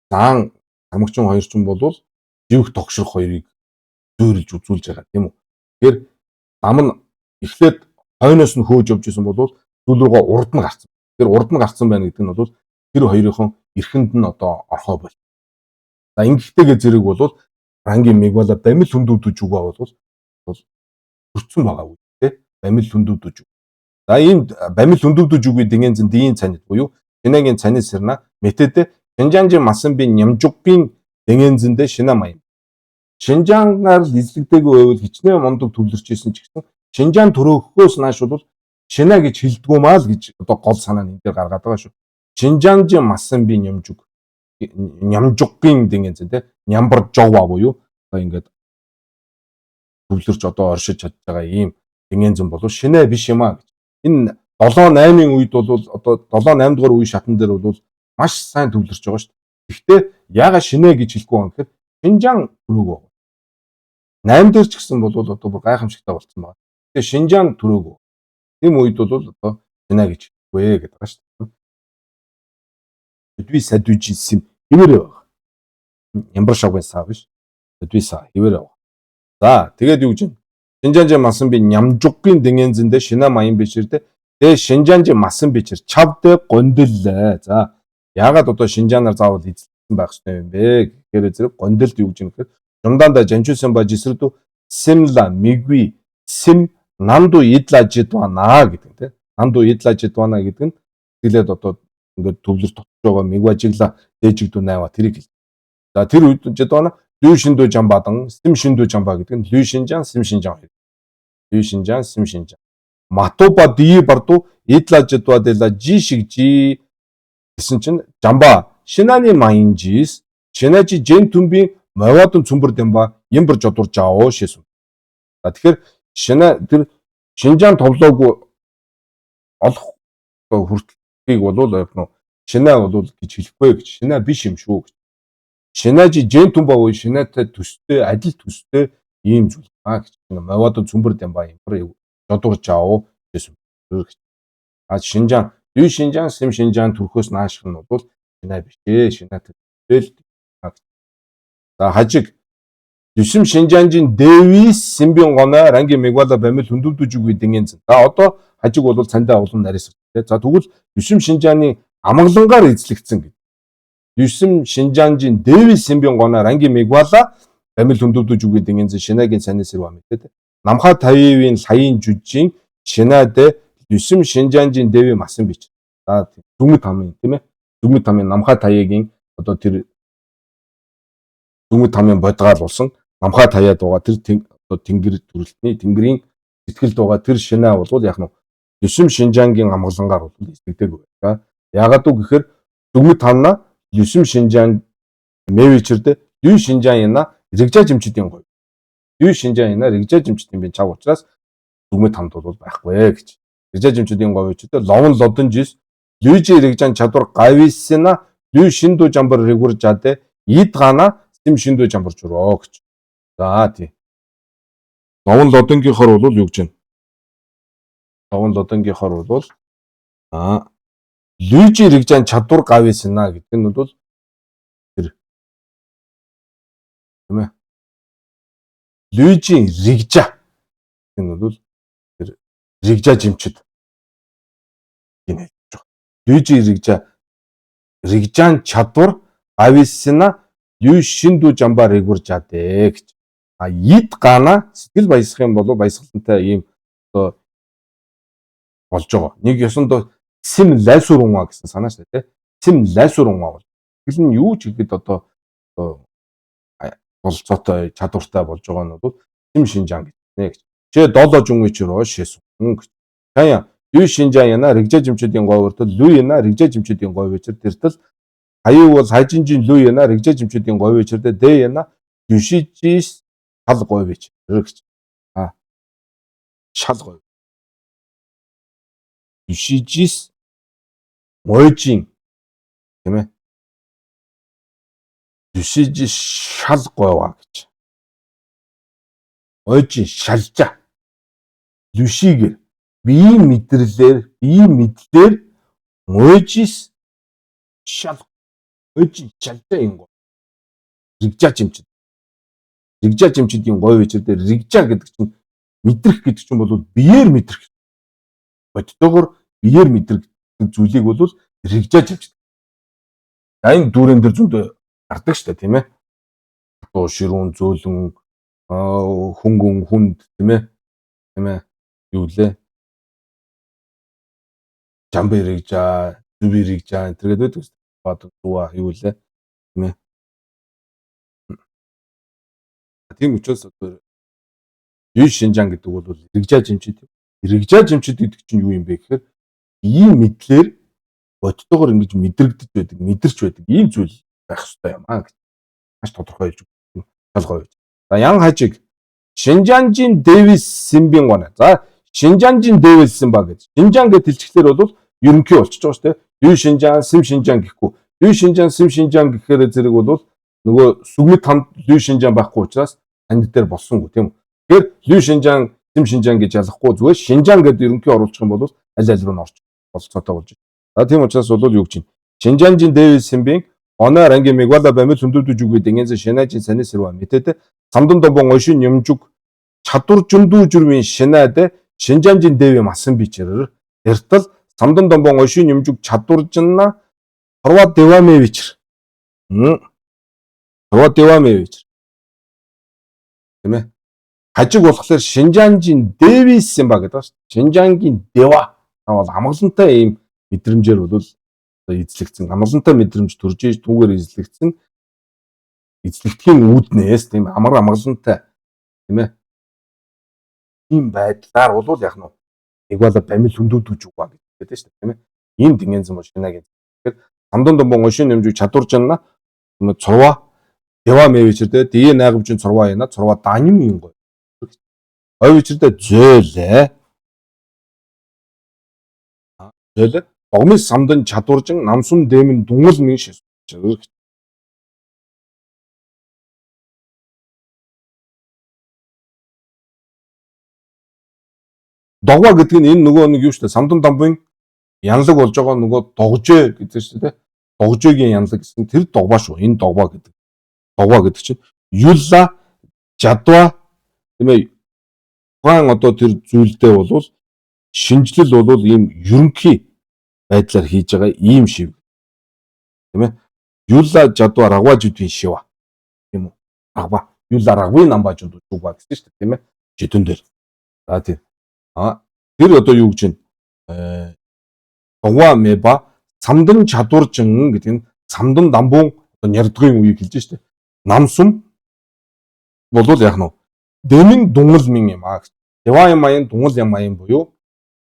A: заан сармагчин хоёр ч юм бол живх тогшрох хоёрыг зөөрилж үзүүлж байгаа тийм үү. Тэгэхээр лам нь эхлээд хойноос нь хөөж явж исэн бол зүйл рүүгээ урд нь гарсан. Тэр урд нь гарсан байна гэдэг нь бол тэр хоёрынхон эрхэнд нь одоо орхоо бол. За ингэхтэйгээ зэрэг бол рангийн Мегвала бамил хүндүүдж үгээ бол хүрцэн байгаа үү те. Бамил хүндүүдж үг. За ийм бамил хүндүүдж үгүй дэнгэнзэн дийн цанид буюу Шинэгийн цанид сэрна мэтэдэ Шинжанжи масан би нямжуггийн дэнгэнзэндээ шинэ маян. Шинжаангаар эзлэгдээгүй байвал хичнээн мундаг төвлөрч исэн ч гэсэн Шинжаан төрөөхөөс нааш бол шинэ гэж хэлдэггүй маа л гэж одоо гол санаа нь энэ дээр гаргаад байгаа шүү. Шинжанжи масан би нямжуггийн дэнгэнзэн те нямбар жова буюу одоо ингээд төвлөрч одоо оршиж чадж байгаа ийм дэнгэнзэн бол шинэ биш юм аа гэж. Энэ 7-8-ын үед бол одоо 7-8 дугаар үе шатан дээр бол маш сайн төвлөрч байгаа шүү. Гэхдээ яагаад шинэ гэж хэлэхгүй юм гэхээр Шинжаан төрөөгөө. 8 дээр ч гэсэн бол одоо бүр гайхамшигтай болцсон байна. Тэгээ Шинжаан төрөөгөө. Тийм үед бол одоо шинэ гэж хэлэхгүй гэдэг байгаа шүү. Өдвий садвижсэн хിവэрэ баг. Ямар шавын саа биш. Өдвий саа хിവэрэ баг. За тэгээд юу гэж вэ? Шинжанжи масан би нямжуггийн дэнгэнзэндээ шинэ маян бичэрдэ. Тэгээ Шинжанжи масан бичэр чавдэ гондэллээ. За яагаад одоо Шинжаанаар заавал эзэлсэн байх ёстой юм бэ? Тэгэхээр зэрэг гондэлд юу гэж юм гэхээр Жумданда жанчусэн ба жисэрдүү Симла мигви Сим нанду идлажидвана гэдэг тийм. Нанду идлажидвана гэдэг нь хэлээд одоо ингээд төвлөрт тотож байгаа мигважигла дээжигдүү найва тэрийг хэл. За тэр үед жидвана Лүй Шиндүү Жамбадан Сим Шиндүү Жамба гэдэг нь Лүй Шинжаан Сим Шинжаан. Лүй Шинжаан Сим Шинжаан. Матуба дий барду идлажидва дела жишиг жи гэсэн чинь Жамба шинааны маянжис шинажи жен түмби мавадан цүмбэр дэмба ямбар жодур жао шээсэн. За тэгэхээр шинэ тэр Шинжаан товлоогүй олох хүртэлийг бол шинэ бол гэж хэлэхгүй гэж. Шинэ биш юм шүү гэж. Шинэжи жентүн бав шинэтэй төстэй адил төстэй ийм зүйл гэж. Мавад цүмбэр дэмба импэр жодур жаав гэсэн. А Шинжаан, Дүй Шинжаан, Сим Шинжаан төрхөөс нааших нь бол шинэ биш ээ. Шинэтэй төстэй. За хажиг Юсим Шинжаанжийн Дэвис Симбин гоноо ранги мегвала бамил хүндүвдэж үгүй дингийн. За одоо хажиг бол цандаа улам нарийнс. За тэгвэл Юсим Шинжааны амгалангаар эзлэгдсэн гэдэг. Юсим Шинжаанжийн Дэвис Симбин гоноо ранги мегвала бамил хүндүвдэж үгүй дингийн шинагийн саний сэрва мэдээ. Намха Тавивын саяын жүжийн шинаад Юсим Шинжаанжийн Дэви масан бич. За Дүмэд хамын тийм ээ. Дүмэд хамын Намха Таягийн одоо тэр Дүмэд хамын бодгаал болсон. Намха Таяад байгаа тэр тэнгэр төрөлтний тэнгэрийн сэтгэлд байгаа тэр шинаа бол яг нь Юсим Шинжаангийн амгалангаар бол эзлэгдэг байна. Яагаад үг гэхээр Дүмэд хамна Юсим Шинжаан Мэвичэрдэ Дүй Шинжаана Рэгжа жимчдийн гоё. Дүй Шинжаана Рэгжа жимчдийн би чав учраас Дүмэд хамд бол байхгүй гэж. Рэгжа жимчдийн гоё ч гэдэг ловон лодон жис Лүйжи Рэгжан чадвар гависна Дүй Шиндүү жамбар рэгүр жаде ид гана Сим Шиндүү жамбар журоо гэж. За тий. Ловон лодонгийнхоор бол юу гэж байна? Ловон лодонгийнхоор бол Лүйжи Рэгжан чадвар гависна гэдэг нь бол тэр тийм ээ. Лүйжи Рэгжа гэх нь бол тэр Рэгжа жимчд гинэ. Лүйжи Рэгжан чадвар гависна Дүй Шиндүү жамбар рэгүр жаде гэж. Ид гана сэтгэл баясах юм болов баясгалантай ийм одоо болж байгаа. Нэг ёсондоо Сим Лайсурунга гэсэн санааштай тий. Сим Лайсурунга бол. Тэгэл нь юу ч ихэд одоо болцоотой чадвартай болж байгаа нь бол Сим Шинжаан гэнэ гэж. Жишээ долоо жүнгэчрөө шээс хүн гэж. Таяа Дүй Шинжаана Рэгжа жимчдийн говьртол Лүйна Рэгжа жимчдийн говьвчэр тэртэл Хаяу бол хайжинжин Лүйна Рэгжа жимчдийн говьвчэрдэ Дэяна Юшижис шал говьвч гэж. Шал говь. Юшижис мойжин тийм ээ. Юшижис шал говьва гэж. Мойжин шалжа. Юшигээр бие мэдлэр мойжис шал мойжин шалжа юм. Рэгжа жимчд. Рэгжа жимчдийн говьвчэр дээр рэгжа гэдэг чинь мэдрэх гэдэг чинь бол биеэр мэдрэх. Бодтойгоор биеэр мэдрэх зүйлийг бол рэгжа жимчд. Энэ дүүрэн дээр зөндөө гардаг штэ тийм ээ. Дуу ширүүн зөөлөн хөнгөн хүнд тийм ээ. Тийм ээ. Юу лээ? Жамбэ рэгжа, зүби рэгжа энэ төргээд байдаг. Бод зуа юу лээ? Тийм ээ. Тийм учраас Дүй Шинжаан гэдэг бол Рэгжа жимчд. Рэгжа жимчд гэдэг чинь юу юм бэ гэхээр ийм мэдлэр бодтойгоор ингэж мэдрэгдэж байдаг, мэдэрч байдаг ийм зүйл байх хэрэгтэй юм гэж. Маш тодорхой хэлж өгсөн. Шалгой байж. За ян хажиг Шинжаанжийн Дэвис Симбин гоноо. За Шинжаанжийн Дэвис Симба гэж. Шинжаан гэж хэлчихлээр бол ерөнхий болчихж байгаа шүү дээ. Дүй Шинжаан, Сим Шинжаан гэхгүй. Дүй Шинжаан, Сим Шинжаан гэхээр зэрэг бол нөгөө сүгмэд хамт Дүй Шинжаан байхгүй учраас танд дээр болсонгүй тийм үү. Тэгэхээр Дүй Шинжаан, Сим Шинжаан гэж ялахгүй зүгээр Шинжаан гэдэг ерөнхий оруулах юм бол аль аль руу н орчих болцоотой болж байна. За тийм учраас бол юу гэж чинь Шинжаанжийн Дэвис Симбин оноо ранги мегвала бамил хүндүвдэж үгүй дэнгийн шинаажийн саний сэрва мэтэд самдан домбон ойшин юмжуг чадвар жүндүү жүрмийн шинаад Шинжаанжийн Дэви масан бичээр эртэл самдан домбон ойшин юмжуг чадвар жинна Хорва Девамевич. Хорва Девамевич. Тийм ээ. Хажиг болохоор Шинжаанжийн Дэвис юм ба гэдэг ба шүү. Шинжаангийн Дева бол амгалантай ийм мэдрэмжээр бол эзлэгдсэн. Амгалантай мэдрэмж төрж иж түүгээр эзлэгдсэн. Эзлэгдэхийн үүднээс тийм амар амгалантай тийм ээ. Ийм байдлаар бол яг нь Игвала бамил хүндүвдэж угаа гэдэг шүү дээ тийм ээ. Ийм дингийн зам шинагийн. Тэгэхээр самдан домбон ойшин юмжиг чадвар жанна цорва Дева мэвичэрдэ дие найгамжийн цорва яна цорва даним юм гоо. Ойвичэрдэ зөөлэ. Зөөлэ догмис самдан чадваржин намсун дэмэн дунгал мэн шис. Догва гэдэг нь энэ нөгөө нэг юу шүү дээ. Самдан дамбын янлаг болж байгаа нөгөө догжээ гэдэг шүү дээ. Догжээгийн янлаг гэсэн тэр догва шүү. Энэ догва гэдэг. Догва гэдэг чинь юлла жадва тийм ээ. Ухаан одоо тэр зүйлдээ бол шинжлэл бол ийм ерөнхий байдлаар хийж байгаа ийм шив. Тийм ээ. Юлла жадва рагва жидвин шива. Тийм үү? Рагва. Юлла рагвын намбажууд шугва гэсэн шүү дээ. Тийм ээ. Жидэн дээр. За тийм. Тэр одоо юу гэж байна? Догва мэба самдан чадваржин гэдэг нь самдан дамбуун одоо нярдгын үеийг хэлж штэ. Намсум болвол яг нь дэмэн дунгал мэн юм аа. Дева юм аян дунгал юм аян буюу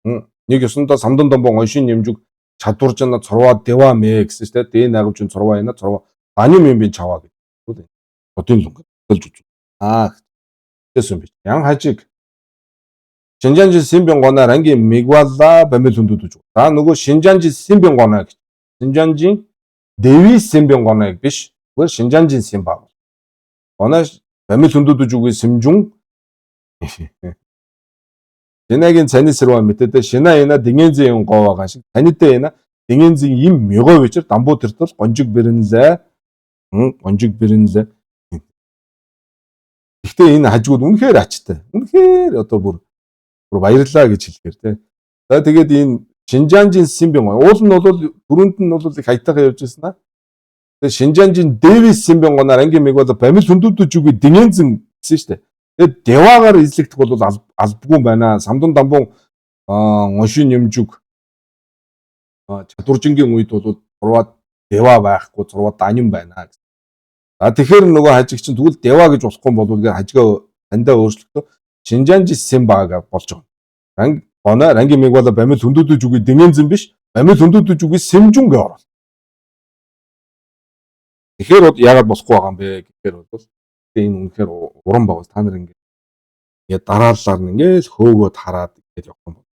A: нэг ёсондоо самдан дамбуун оншин нэмжиг чадваржин цорва дева мэ гэсэн штэ. Дэ нагавч цорва яна цорва ани мэн чаваа гэдэг. Одын лунг хэлж үз. Тэсэн би. Ян хажиг 신장지 신병관나 랑기 미과라 밤에 둔두두죠. 다 누구 신장지 신병관나 신장지 대위 신병관나 비시 그 신장지 신바. 어나 밤에 둔두두주고 심중 신에겐 제니스로 밑에 신나이나 딩엔지 용거와 가시 다니 때에나 딩엔지 임 묘가 외쳐 담보 들들 건죽 베른데 건죽 베른데 ихтэй энэ хажууд үнэхээр ачтай. Үнэхээр одоо бүр баярлаа гэж хэлэхээр тий. За тэгээд энэ Шинжаанжин Симбион уул нь бол дөрөнд нь бол их хайтайгаа явж ирсэн аа. Тэгээд Шинжаанжин Дэвис Симбионгоноор анги мэг бол бамил хүндүүдж үгүй Динэнзэн гэсэн шүү дээ. Тэгээд Девагаар эзлэгдэх бол албагүй байна. Самдан дамбун оншин нэмжүг чадваржингийн үед бол зурваад Дева байхгүй зурваад Данин байна гэсэн. Тэгэхээр нөгөө хажиг чинь тэгвэл Дева гэж болохгүй бол хажигаа тандаа өөрчлөлтөө Шинжаанжи Симбага болж байгаа. Ранги мэгвала бамил хүндүүдж үгүй Динэнзэн биш. Бамил хүндүүдж үгүй Симжүнгээ орол. Тэгэхээр яагаад болохгүй байгаа юм бэ гэхээр бол энэ үнэхээр уран байгаа. Та нар ингээд дараалалаар нь ингээд хөөгөөд хараад ингээд явах юм бол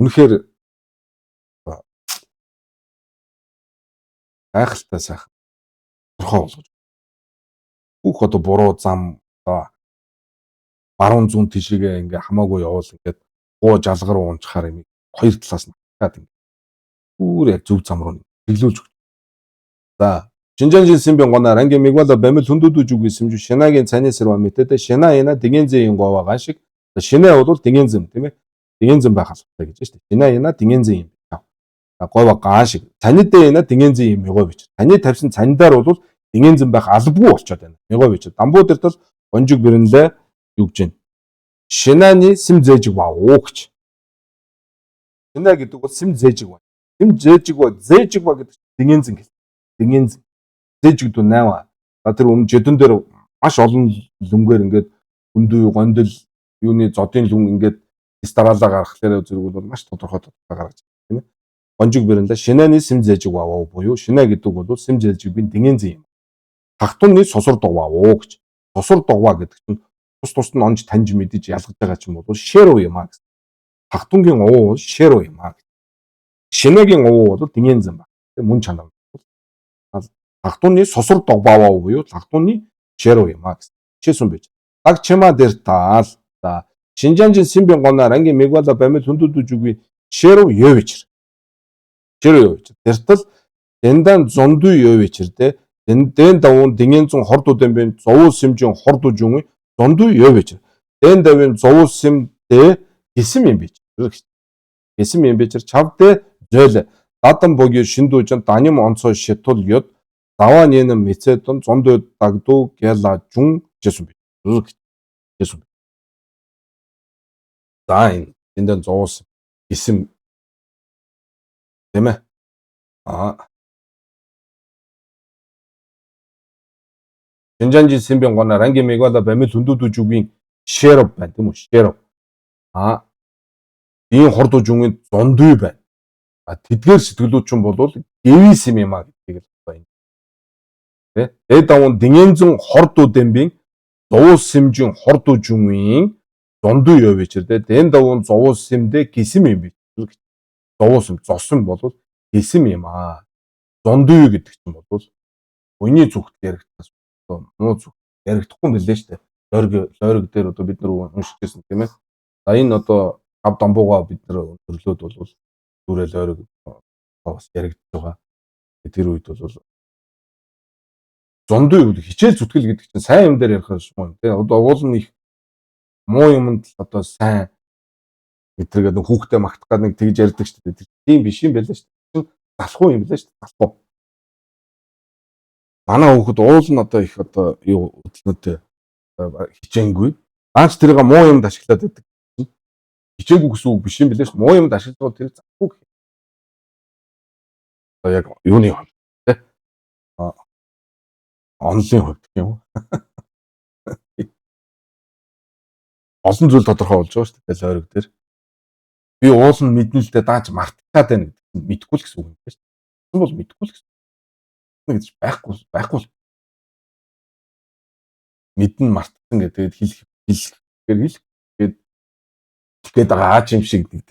A: үнэхээр гайхалтай сайхан тодорхой болгож. Бүх одоо буруу зам одоо баруун зүүн тишгээ ингээ хамаагүй явуул ингээд гоо жалгар уунчхаар юм хоёр талаас нь хатаад ингээ бүр яг зөв зам руу чиглүүлж өгч. За Шинжаанжин Симбионгона ранги мэгвала бамил хүндүүдж үгүй сэмжүү шинагийн цааны сэрва мэтэдэ шинаина Динэнзэн говага шиг шинаа бол Динэнзэн тийм ээ. Динэнзэн байх албатай гэж байна шүү дээ. Шинаина Динэнзэн юм. Говага гашиг цаанидэ Динэнзэн юм ёгоо бич. Таны тавьсан цаандаар бол Динэнзэн байх албагүй болчиход байна. Ёгоо бич. Дамбуу дээр тал гонжиг бэрнлээ юу гэж байна. Шинааны сим зээжиг ба уугч. Шинаа гэдэг бол сим зээжиг ба. Сим зээжиг ба гэдэг Динэнзэн гэл. Динэнзэн зээжигдүү 8. За тэр өмнө жидэн дээр маш олон лүнгээр ингээд өндөө гондол юуны зодын лүн ингээд стараалаа гаргахлаараа зэрэг бол маш тодорхой гаргаж байна тийм ээ. Гонжиг бэрнлээ шинааны сим зээжиг ба буюу шинаа гэдэг бол сим зээжигийн Динэнзэн юм. Хахтунны сосор дугва уугч. Сосор дугва гэдэг чинь тус нь онж таньж мэдэж ялгаж байгаа ч юм бол шэро юм аа гэсэн. Хахтунгийн уу бол шэро юм аа. Шинэгийн уу бол Динэнзэн ба. Мөн чанар. Хахтунны сосор дугваа буюу хахтунны шэро юм аа гэсэн. Чисэн байж. Аг чима дээр таал. За Шинжаанжин Симбионгона ранги мэгвала бамил хүндүүдж үгүй шэро ёвич. Шэро ёвич. Тэртэл дэндан зондуу ёвичэр тэ дэн давун Динэнзэн хордуудын бэн зовуу симжин хордууж юм. Зондуу ёвич. Дэн давын зовуу симдэ гисэм юм бич. Гисэм юм бичэр чавдэ зөөл дадан боги шиндүүжин даним онцоо шитул ёд даваа нэнэм мэцэдэн зондоо дагдуу гяла жун жэсүм бич. Жэсүм. За энэ зоос гисэм тийм ээ. Шинжаанжин Симбионгона ранги мэгвала бамил хүндүүдж үгийн шэроп байна тийм үү? Шэроп. Ийм хордууж үгийн зондүй байна. Тэдгээр сэтгэлүүд ч бол гэвис юм аа гэдгийг л байна. Тэ? Дээд давун Динэнзэн хордуудын бин зовуу симжин хордууж үгийн зондүй ёвичэр тэ. Дэн давун зовуу симдэ гисэм юм бич. зовоос юм зосон болвол хэлсэн юм аа. Зондүй гэдэг чинь болвол үний зүгт яригдсан муу зүгт яригдахгүй мэлээ шүү дээ. Лойрог дээр одоо бид нар уншижсэн тийм ээ. За энэ одоо гав дамбууга бид нар төрлөөд болвол түрээ лойрог бас яригдж байгаа. Тэр үед бол зондгүй үл хичээл зүтгэл гэдэг чинь сайн юм дээр ярих юм тийм. Одоо уул нь их муу юмд одоо сайн мэдрэгээд хүүхдээ магтах гад нэг тэгж ярьдаг шүү дээ. Тийм биш юм байлаа шүү дээ. Залхуу юм байлаа шүү дээ. Залхуу. Манай хүүхэд уул нь одоо их одоо юу хөдөлнөд хичээнгүй. Аач тэрийг муу юмд ашиглаад байдаг. Хичээгүй гэсэн үг биш юм билээ шүү. Муу юмд ашиглах тэр залхуу гэх юм. Одоо яг юуны хувьд тийм. Онлын хувьд гэх юм уу? Олон зүйл тодорхой болж байгаа шүү дээ лойрог дээр. Би уул нь мэднэ л дээ дааж мартаад байна гэдэг нь мэдгүй л гэсэн үг юм байна шүү дээ. Энэ бол мэдгүй л гэсэн. Гэж байхгүй л мэдэн мартсан гэдэг хэлэх гээд байгаа аач юм шиг нэг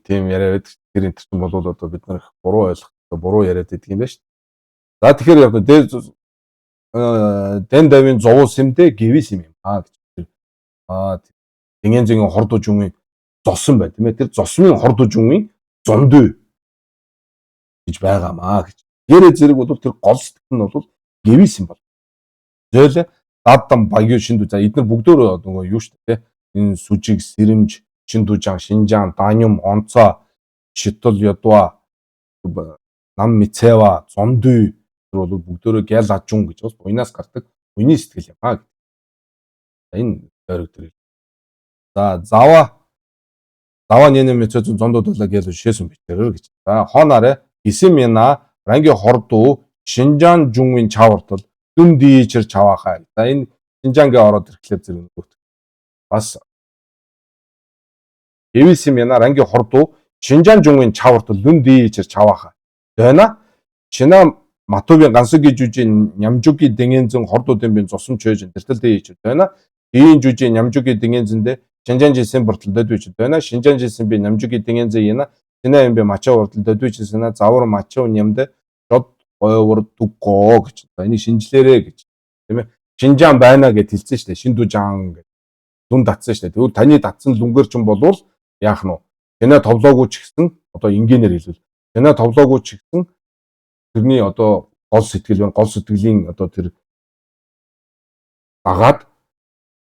A: тийм яриа байдаг. Тэр энэ чинь болвол одоо бид нар буруу ойлгох, буруу яриад байдаг юм байна шүү дээ. За тэгэхээр яг дэн давын зовоос юмдээ гэвэс юм аа гэж. Дэнгийн зэнгийн хорд ужимын зосон бай тийм ээ. Тэр зосмын хорд ужимын зондүй гэж байгаамаа гэж. Ярэ зэрэг бол тэр гол сэтгэл нь бол гэвэс юм бол. Зөөлө дадам багийн шиндүү за эдгээр бүгдөө нөгөө юу шүү дээ. Энэ сүжиг, сэрэмж, шиндүүжан, шинжаан, данюм, онцоо, шитл, ядва, нам мицева, зондүй тэр бол бүгдөө гял ажун гэж бас буйнаас гардаг буйны сэтгэл юм аа. Энэ ойрог тэр. За зава нэнэ мэцэн зондод болоо гэл шээсэн битэрэр гэж. За хонарэ исэмэна ранги хордуу шинжаан жунгийн чавартал дүн дийчэр чаваахаа. За энэ шинжаангийн ороод ирэхлээр зэрэг нөгөөт. Бас эвисэмэна ранги хордуу шинжаан жунгийн чавартал дүн дийчэр чаваахаа. Дэна шинаа матугийн гансгийн жүжийн нямжуги дэнгэнзэн хордуудын бин зосон чөөж тэртэл дийчэр дэна ийн жүжийн нямжуги дэнгэнзэндэ шинжаан жилсэн бүртэл дөдвич дэна шинжаан жилсэн би нямжуги дэнгэнзэ яна шинаа юм би мачаа бүртэл дөдвич сана завар мачаа нямдэ жод гоёвор дүггоо гэж. За энийг шинжлээрэ гэж. Тийм ээ. Шинжаан байна гэд хэлсэн шүү дээ. Шиндүүжаан гэж. Дүн татсан шүү дээ. Тэгвэл таны татсан лүнгээр ч юм болвол яах нь вэ? Тэнэ товлоогүй ч гэсэн одоо энгийнээр хэлвэл тэнэ товлоогүй ч гэсэн тэрний одоо гол сэтгэл байна. Гол сэтгэлийн одоо тэр дагаад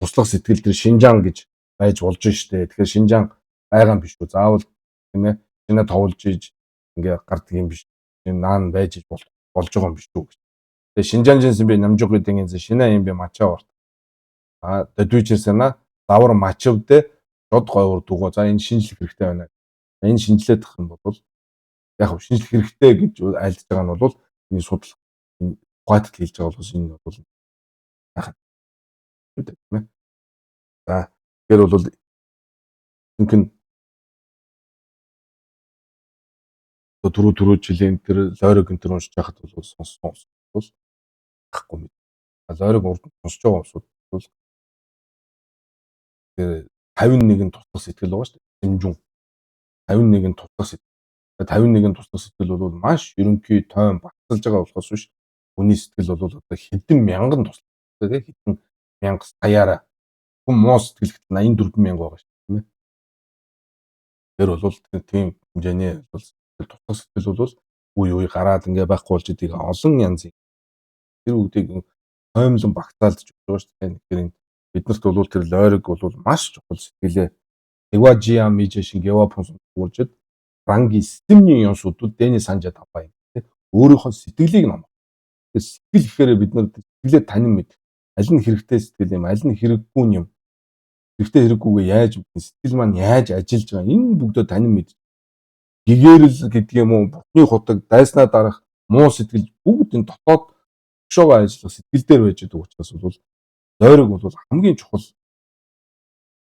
A: туслах сэтгэл тэр шинжаан гэж байж болж штэ. Тэгэхээр шинжаан байгаа юм биш үү? Заавал тийм ээ. Тэнэ товлж иж ингээ гардаг юм биш. Энэ наан байж болж байгаа юм биш үү? Тэгээ шинжаан жинсэн би намжууг гэдэг энэ шинэ юм би мачаа урт. Дөдвичээсэна давар мачавдэ жод гойвор дугоо. За энэ шинжлэх хэрэгтэй байна. Энэ шинжлэх юм бол яг хөө шинжлэх хэрэгтэй гэж айлдж байгаа нь бол энэ судлах энэ ухаатд хэлж байгаа болохос энэ бол яах вэ тийм ээ. За тэгэхээр бол мөнгөн түрүү жилийн тэр лойрог энэ төр уншиж байхад бол сонссон бол ахгүй мэд. Лойрог урд сонсож байгаа юмсууд бол тэр 51 туслах сэтгэл байгаа шүү дээ. Хэмжүүн 51 туслах сэтгэл. 51 туслах сэтгэл бол маш ерөнхий тойм багталж байгаа болохоос биш. Хүний сэтгэл бол одоо хэдэн мянган туслах тийм хэдэн мянга саяараа хүн муу сэтгэлд 84 мянга байгаа шүү дээ тийм ээ. Тэр бол тийм хэмжээний бол туслах сэтгэл бол үе гараад ингээ байхгүй болж идэг олон янзын тэр үгдийг тоймлон багтаалдж байгаа шүү дээ. Тэгэхээр биднэрт бол тэр лойрог бол маш чухал сэтгэлээ. Эважиа мижэшин гевапонс гуулжид ранги системний юмсуудад дэний санжаа тавбай тийм өөрийнхөө сэтгэлийг нам. Сэтгэл гэхээр бид нар сэтгэлээ танин мэд. Аль нь хэрэгтэй сэтгэл юм, аль нь хэрэггүй юм. Хэрэгтэй хэрэггүйгээ яаж мэднэ? Сэтгэл маань яаж ажиллаж байгаа? Энэ бүгдөө танин мэд. Гэгэрэл гэдэг юм уу? Бутны хутаг, дайснаа дарах муу сэтгэл бүгд энэ дотоод шоогоо ажиллах сэтгэл дээр байж байгаа учраас бол лойрог бол хамгийн чухал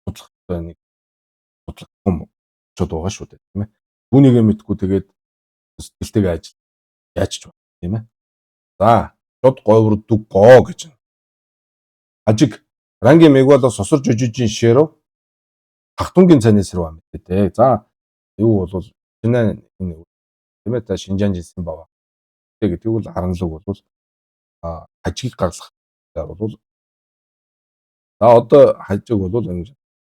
A: судлах нэг судлах юм чод байгаа шүү дээ тийм ээ. Түүнийгээ мэдгүй тэгээд сэтгэлтэйгээ ажил яаж ч байна тийм ээ. За чод говьр дүггоо гэж. Ажиг ранги мегвала сосорж үжижин шэрв Хахтунгийн цайны сэрва мэдээ. За юу бол шинэ энэ тийм ээ Шинжаан жилсэн бава. Гэдэг бол харанлаг бол хажиг гаргах бол за одоо хажиг бол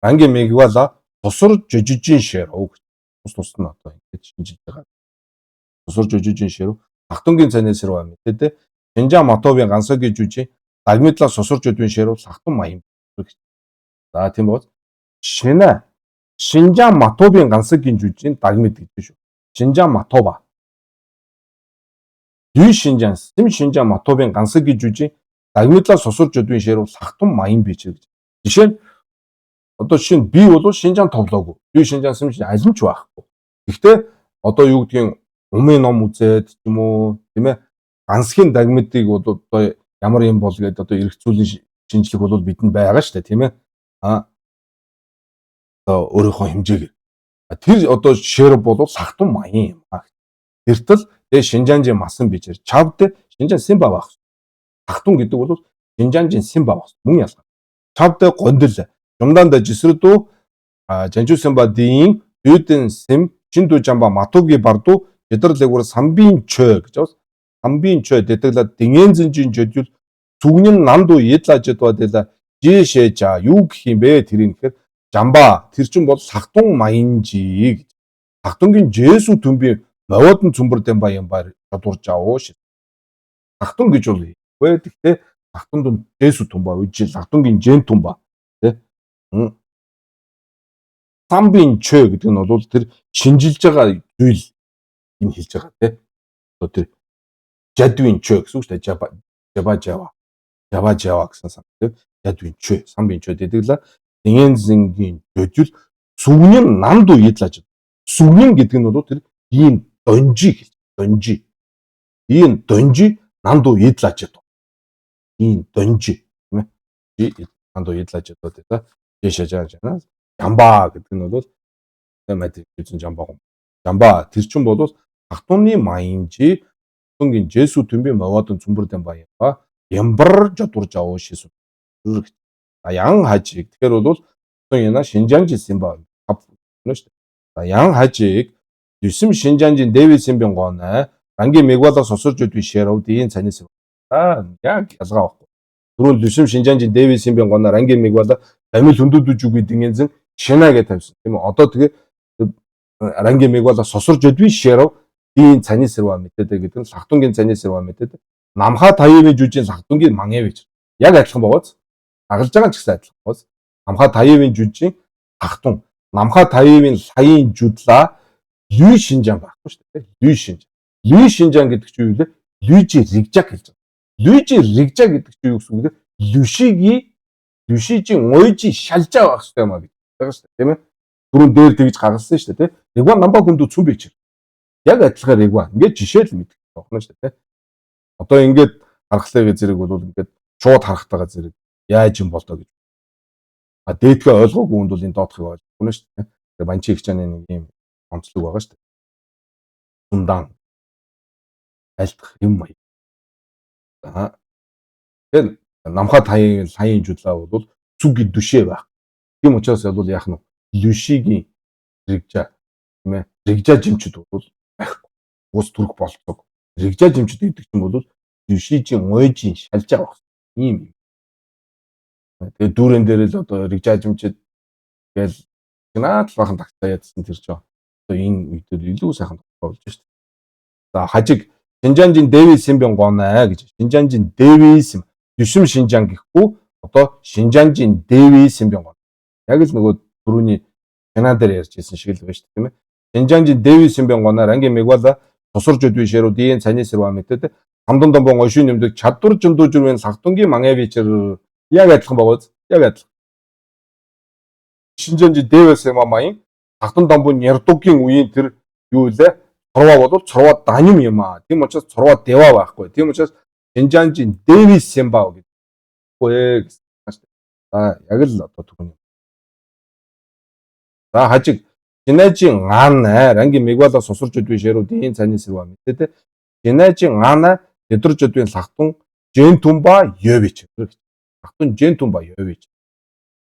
A: рангийн мегвала тусар жижижин шир тус нь одоо ингэж шинжилж байгаа. Тусар жижижин шир Хахтунгийн цайны сэрва мэдээ. Шинжаан Матовын гансагийн жүжиг Дагмидлаа сусарж өдвийн ширүүл Хахтун маян. За тийм бол шинэ Шинжаан Матовын гансагийн жүжиг Дагмид гэж шүү. Шинжаан Матова. Дүй Шинжаан Шинжаан Матовын гансагийн жүжиг Дагмидлаа сусарж өдвийн ширүүл Хахтун маян бич гэж. Жишээ нь одоо шинэ би бол Шинжаан товлоогүй. Дүй Шинжаан аль нь ч байхгүй. Гэхдээ одоо юу гэдгийг умын ном үзээд ч юм уу тийм ээ гансхийн Дагмидыг бол одоо ямар юм бол гэдэг одоо эргцүүлийн шинжлэх бол бидэнд байгаа шүү дээ тийм ээ. Өөрийнхөө хэмжээгээр. Тэр одоо шир бол Хахтун маян юм аа. Тэртэл Шинжаанжийн масан бичээр чавд Шинжаан Симба байх. Хахтун гэдэг бол Шинжаанжийн Симба байх. Мөн ялгаа. Чавд гондол жумдаанд жисрдүү Жанжуу Симбадийн Дүйдэн Сим Шиндүү Жамба Матуги барду Дэдэрлэгүр самбин чö гэж бас самбин чö дэдэглад дingэнзэнжин жөдөл зүгнэн намдуу едлажд бадэла жишээжа юу гэх юм бэ тэрийн гэхээр Жамба тэр чинь бол Хахтун маянжи гэж. Хахтунгийн Жесү төмбийн моводон цүмбэрдэн баян баяр чадварж аваа ш. Хахтун гэж бол үгүй гэхдээ Хахтунд Жесү төмбө үжил Хахтунгийн Жен төмбө тий. Самбин чö гэдэг нь бол тэр шинжилж байгаа зүйл энэ хэлж байгаа тий. Одоо тэр жадвин чö гэсэн үг шүү дээ. Жава гэсэн сан тий. Жадвин чö самбин чö дэдэглээ дingэнзэнгийн жөдөл сүгнэн намдуу едлаж. Сүгнэн гэдэг нь бол тэр ийм донжи гэж. Донжи. Ийм донжи намдуу едлаж. Ийм донжи тийм ээ. Намдуу едлаж одоо жишээж жаана. Жамба гэдэг нь бол математик гэсэн жамба. Жамба тэр чинь бол Хахтуны маянжи Хахтунгийн Жесү төмбийн моводон цүмбэрдэн баян ба ямбар жадварж аваа шисү. Ян хажиг тэгэхээр бол яна Шинжаан жилсэн ба авна шүү дээ. Ян хажиг Юсэм Шинжаанжийн Дэвид Симбийн гоонай рангийн мегвала сосорж өдвийн шэрүүд ийм цанис. Яг ялгаа байхгүй. Түрүүн Юсэм Шинжаанжийн Дэвид Симбийн гоонай рангийн мегвала амил хүндүүдж үгүй дingэнзэн шинэ гэж тавьсан. Тийм үү? Одоо тэгээ рангийн мегвала сосорж өдвийн шэрв ийм цанис руу мэдээд гэдэг нь Хахтунгийн цанис руу мэдээд намха таяавын жүжийн Хахтунгийн мангавич. Яг адилхан бооз. Агалж байгаа ч гэсэн адилхан бооз. Намха таяавын жүжийн Хахтун. Намха таяавын саяын жүдлаа Лүй Шинжаан байхгүй шүү дээ. Лүй Шинжаан. Лүй Шинжаан гэдэг чинь юу вэ? Лүйжи Ригжак хэлж байгаа. Лүйжи Ригжак гэдэг чинь юу гэсэн үг вэ? Лүшижийн ойжи шалжаа байх хэрэгтэй юм а гэж байгаа шүү дээ. Тийм ээ. Түрүүн дээр тэгж гаргасан шүү дээ. Регван намба хүндүү цүм бич. Яг адилхан Регван. Ингээд жишээ л мэдэх байна шүү дээ. Одоо ингээд харахлаа зэрэг бол ингээд шууд харахтайгаа зэрэг яаж юм болдоо гэж. Дээдгээ ойлгоогүй хүнд бол энэ доотхыг ойлгохгүй шүү дээ. Тэгээ банчи их чаны нэг юм онцлог байгаа шүү дээ. Сундан айлтгах юм маяг. Тэгэхээр намха саяын жүдлаа бол зүг дүшээ байх. Тийм учраас бол яах нь Лүшигийн Ригжа тийм ээ. Ригжа жимчүүд бол байхгүй. Ус түрк болцдог. Ригжа жимчүүд гэдэг чинь бол Лүшижийн ойжийн шалжаа байх. Ийм юм. Тэгээ дүүрэн дээр л одоо Ригжа жимчүүд гээл гнаад л бахан тагтаа ядсан тэр чинь. Одоо энэ үед илүү сайхан болж шүү дээ. За хажиг Шинжаанжийн Дэвид Симбийн гоонай гэж. Шинжаанжийн Дэвид Сим Юсэм Шинжаан гэхгүй одоо Шинжаанжийн Дэвид Симбийн гоонай. Яг л нөгөө түрүүний Канадаар ярьж ирсэн шиг л байна шүү дээ тийм ээ. Шинжаанжийн Дэвид Симбийн гоонай рангийн мегвала тусарж өдвийн шэрүүд ийм цанис руу мэдээд хамдан домбон ошин нэмдэг чадвар жөндөө жүрвэн Хахтунгийн мангавичэр яг адилхан байгааز. Яг адилхан. Шинжаанжийн Дэвид Симамайн Хахтун домбон Нярдугийн үеийн тэр юу вэ? Цорва бол цорва даним юм аа. Тийм учраас цорва дева байхгүй. Тийм учраас Шинжаанжийн Дэвид Симба гэдэг. Үгүй гэсэн. За яг л одоо түрүүний. За хажиг Шинажийн Гаана рангийн мегвала сусарж өдвийн шэрүүдийн цанис руу мэдээд Шинажийн Гаана дэдрж өдвийн Хахтун Жен Тумба Ёвич. Хахтун Жен Тумба Ёвич.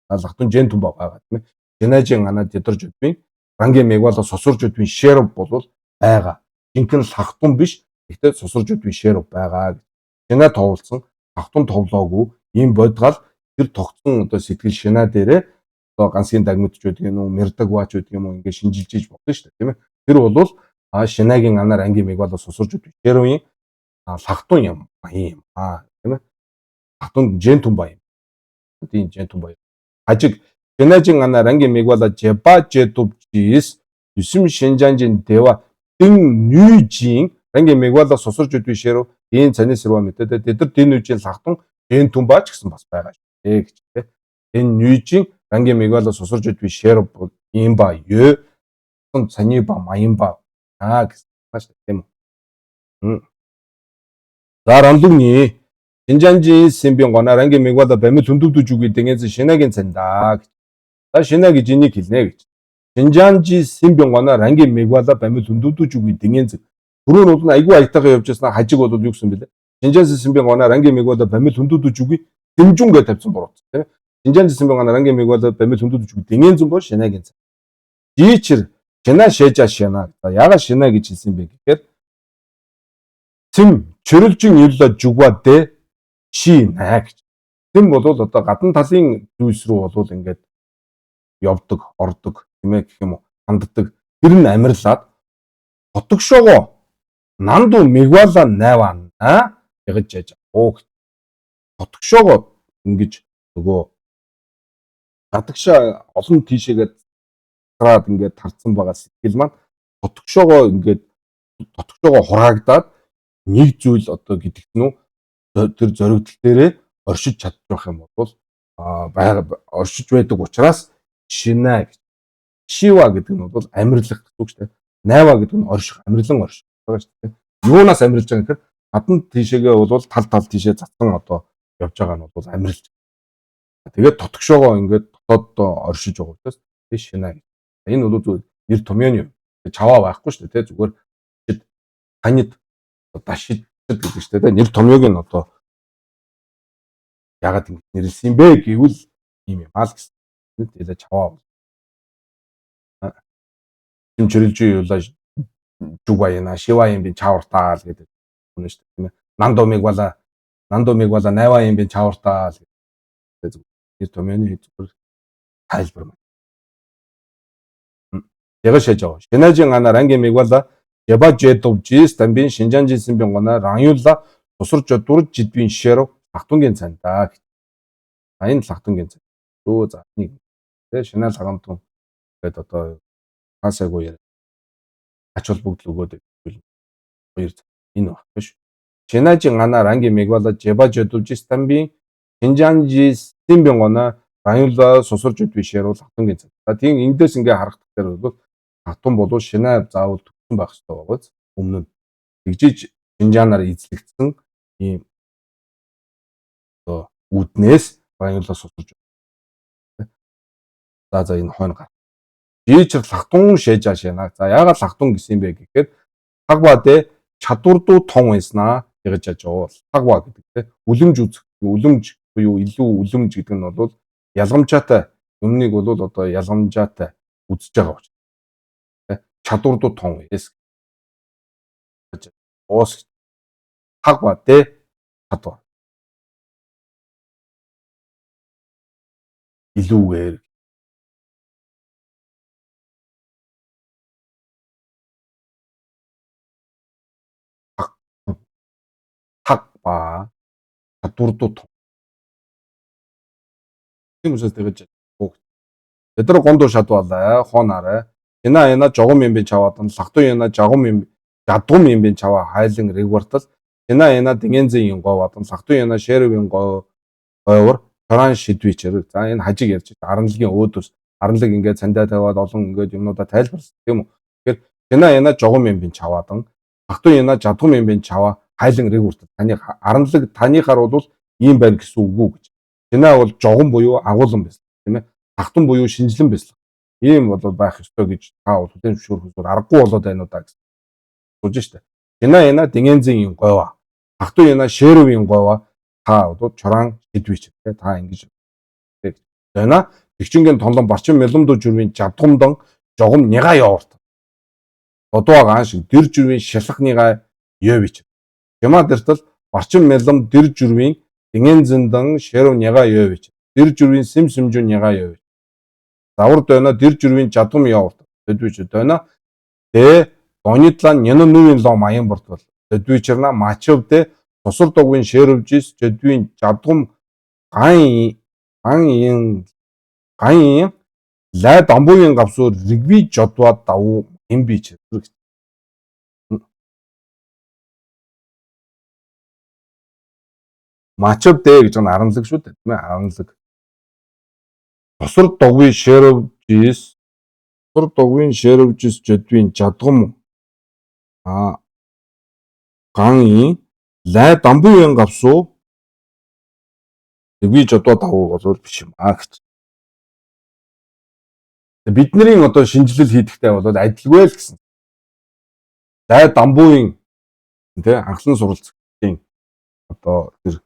A: Хахтун Жен Тумба байгаа тийм ээ. Шинажин ана дэдэрж өдвийн рангийн мегвала сосурж өдвийн шерв болвол байгаа. Жинхэнэ лахтун биш. Гэхдээ сосурж өдвийн шерв байгаа. Шинаа товлсон, лахтун товлоогүй ийм бодгал тэр тогтсон одоо сэтгэл шинаа дээрээ одоо ганцгийн дагмидч байдаг юм уу, мэрдэг баач байдаг юм уу ингээд шинжилж иж болно шүү дээ, тийм ээ. Тэр бол шинаагийн анаар ангийн мегвала сосурж өдвийн шервийн лахтун юм тийм ээ. Лахтун жентун баян. Тийм жентун баян. Ажиг Шинажин ана рангийн мегвала жеба жетубжис юсим шинжанжин 대화 등 뉴진 рангийн мегвала сосурж өдвийн шерв энэ цаны сэрва мэдээ тэд нар 뉴진 лахтун жентун баач гэсэн бас байгаа шүү гэж тийм. Энэ 뉴진 рангийн мегвала сосурж өдвийн шерв бол ийм ба ё цаны ба маян ба гэсэн байна шүү тийм үү. За рамдугни 신장지 신병거나 랑게 메과다 뱀을 둔두두 주기 등에서 신하긴 산다. 다 신하기 진이 길네. 신장지 신병거나 랑게 메과다 뱀을 둔두두 주기 등에서 불어놓은 아이고 아이다가 옆에서 가지고도 육수입니다. 신장지 신병거나 랑게 메과다 뱀을 둔두두 주기 등중가 답좀 벌었어. 신장지 신병거나 랑게 메과다 뱀을 둔두두 주기 등에서 뭐 신하긴 산. 지칠 신하 셰자 신하 야가 신하기 진신병이 tim чөрөлжин юулла жугваад шийнэ гэж. Тэм бол одоо гадна талын зүйлс рүү бол ингээд явдаг, ордог, тийм ээ гэх юм уу, ханддаг. Тэр нь амирлаад хотгшоогоо нанду мегвала найван ягж яж. Хотгшоогоо ингэж нөгөө гадагшаа олон тийшээгээд гараад ингээд тарцсан байгаа сэтгэл маань хотгшоогоо ингээд хотгшоогоо хураагдаад нэг зүйл одоо гэдэг нь тэр зоригдол дээрээ оршиж чадчих байх юм бол оршиж байдаг учраас шинэ гэж. Шива гэдэг нь бол амьрлах гэсэн үг шүү дээ. Найва гэдэг нь орших, амьрлан орших байгаа шүү дээ. Юунаас амьрлж байгаа гэхээр гадна тийшээгээ бол тал тийшээ цацсан одоо явж байгаа нь бол амьрлж. Тэгээд тотгшоогоо ингээд дотоод оршиж байгаа учраас тий шинэ. Энэ бол нэр томьёоны юм. Чаваа байхгүй шүү дээ. Зүгээр танид дашид гэдэг шүү дээ. Нэр томьёог нь одоо ягаад ингэ нэрлсэн юм бэ гэвэл ийм юм аа л гэсэн. Тэгээд чаваа юм чирэлж юулаа жугаяна шиваим би чавартаа л гэдэг юм шүү дээ. Тийм ээ. Нандо мегвала найваим би чавартаа л гэдэг. Тэр томьёоны зүгээр тайлбар юм. Яг шийдэж. Шинажин ана рангийн мегвала Яба жетовжис тамбин 신장지 신병거나 랑율라 сосурж дурж жидвийн ширв лахтунгийн цандаа. Энэ лахтунгийн цанд. Өө за нэг тэ шинэ лагамтун гэдэг одоо хасаагүй ач холбогдол өгөөд хоёр энэ баг биш. Шинажин ана рангийн мегвала жеба жетовжис тамбин 신장지 신병거나 랑율라 сосурж жидвийн ширв лахтунгийн цанд. Тийм эндээс ингээ харах дээр бол лахтун болов шинэ заавал байх хэрэгтэй байгааз өмнө нь тэгжиж шинжаанаар эзлэгдсэн ийм одоо үүднээс баянлаас сусурж за энэ хойно гар. Жийчэр лахтун шээж ашина. За яагаад лахтун гэсэн юм бэ гэхээр хагбадэ чадвардуу тон байснаа гэж ажиж хагба гэдэг те үлэмж үзэх үлэмж буюу илүү үлэмж гэдэг нь бол ялгамжаатай өмнөнийг бол одоо ялгамжаатай үзэж байгаа учраас чадвардуу тон эс оос хагба тэ чадвар илүүгээр хагба чадвардуу тон тийм үсээс тэгэж тэдэр гондоо шатвалаа хоонаараа Яна жогом юм би чаваадан лахтун яна жагом юм ядгум юм би чаваа хайлан регвартал яна дэгэнзэн юм говаадан лахтун яна шервийн говор таран шидвичэр за энэ хажиг ярьж аранлагийн өөдөөс аранлаг ингээд цандаа тавиад олон ингээд юмнуудаа тайлбарласан тийм үү. Тэгэхээр яна жогом юм би чаваадан лахтун яна жадгум юм би чаваа хайлан регвартал таны аранлаг таныхаар бол ийм байна гэсэн үг үү гэж. Яна бол жогом буюу агуулсан байсан тийм ээ. Лахтун буюу шинжлэн байсан. Ийм бол байх ёстой гэж та бол хүлээн зөвшөөрөх аргагүй болоод байна уу да гэж суулж штэ. Яна дэгэнзэн юм говаа. Ахтуу яна шервийн говаа та бол чоран шидвич та ингэж. Яна Тэгчингийн тонлон барчин мэлэмдүү журмын жадгумдан жогом няга яварт. Одоогаан шиг дэр журмын шилхныгаа ёвич. Жама дэртэл барчин мэлэм дэр журмын динген зэндан шэрв няга ёвич. Дэр журмын сим симжүн няга ёвич. Завар дойно дэр журмын жадгум яварт. Дэдвич дойно дэ донитлан нянан нүвийн лом аян бортвол. Дэдвичэрна мачвдэ тусал догвын шэрвжис дэдвийн жадгум ган лай дамбуугийн гавсуу ригви жодваа давуу имбич. Мачвдэ гэж нь аранлаг шүү дээ. Тийм ээ, аранлаг. Тусал догвын шэрвжис дэдвийн жадгум ган лай дамбуугийн гавсуу ригви жодваа давуу болвол биш юм аа гэж. Бидний одоо шинжилэл хийдэгтэй бол адилгүй л гэсэн. Лай дамбуугийн тий анхлан суралцгийн одоо тэр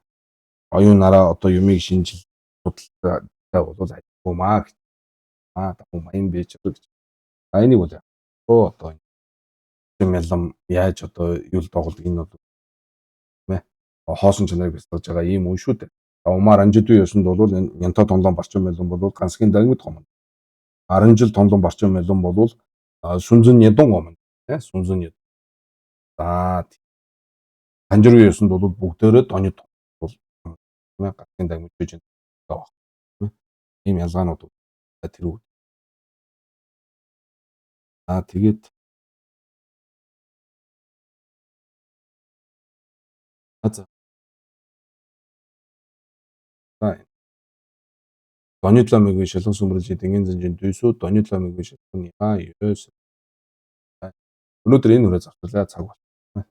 A: оюунаараа одоо юмыг шинжил судалтай бол адилгүй маа гэж. Давуу маян бич гэж. Энийг бол одоо мэлэм яаж одоо юу л доголдгийг нь бол тийм ээ хоосон чанарыг бэлтгэж байгаа ийм үн шүү дээ. Умаар анжидгүй ёсонд бол нянта тонлон барчин мэлэм бол гансгийн даргимт гомон. Аранжил тонлон барчин мэлэм бол сүнзэн ядун гомон. Тий сүнзэн яд. Анжиргүй ёсонд бол бүгдээрээ доны бол тийм ээ гансгийн даргимт гэж байгаа. Тийм ээ. Ийм ялгаанууд тэр үг. Тэгээд Донюдламыг шилэн сүмрэлж дингийн зэнжин дүйсүү Донюдламыг шилэн ёс. Өнөөдөр энэ үрээ завчлаа цаг байна.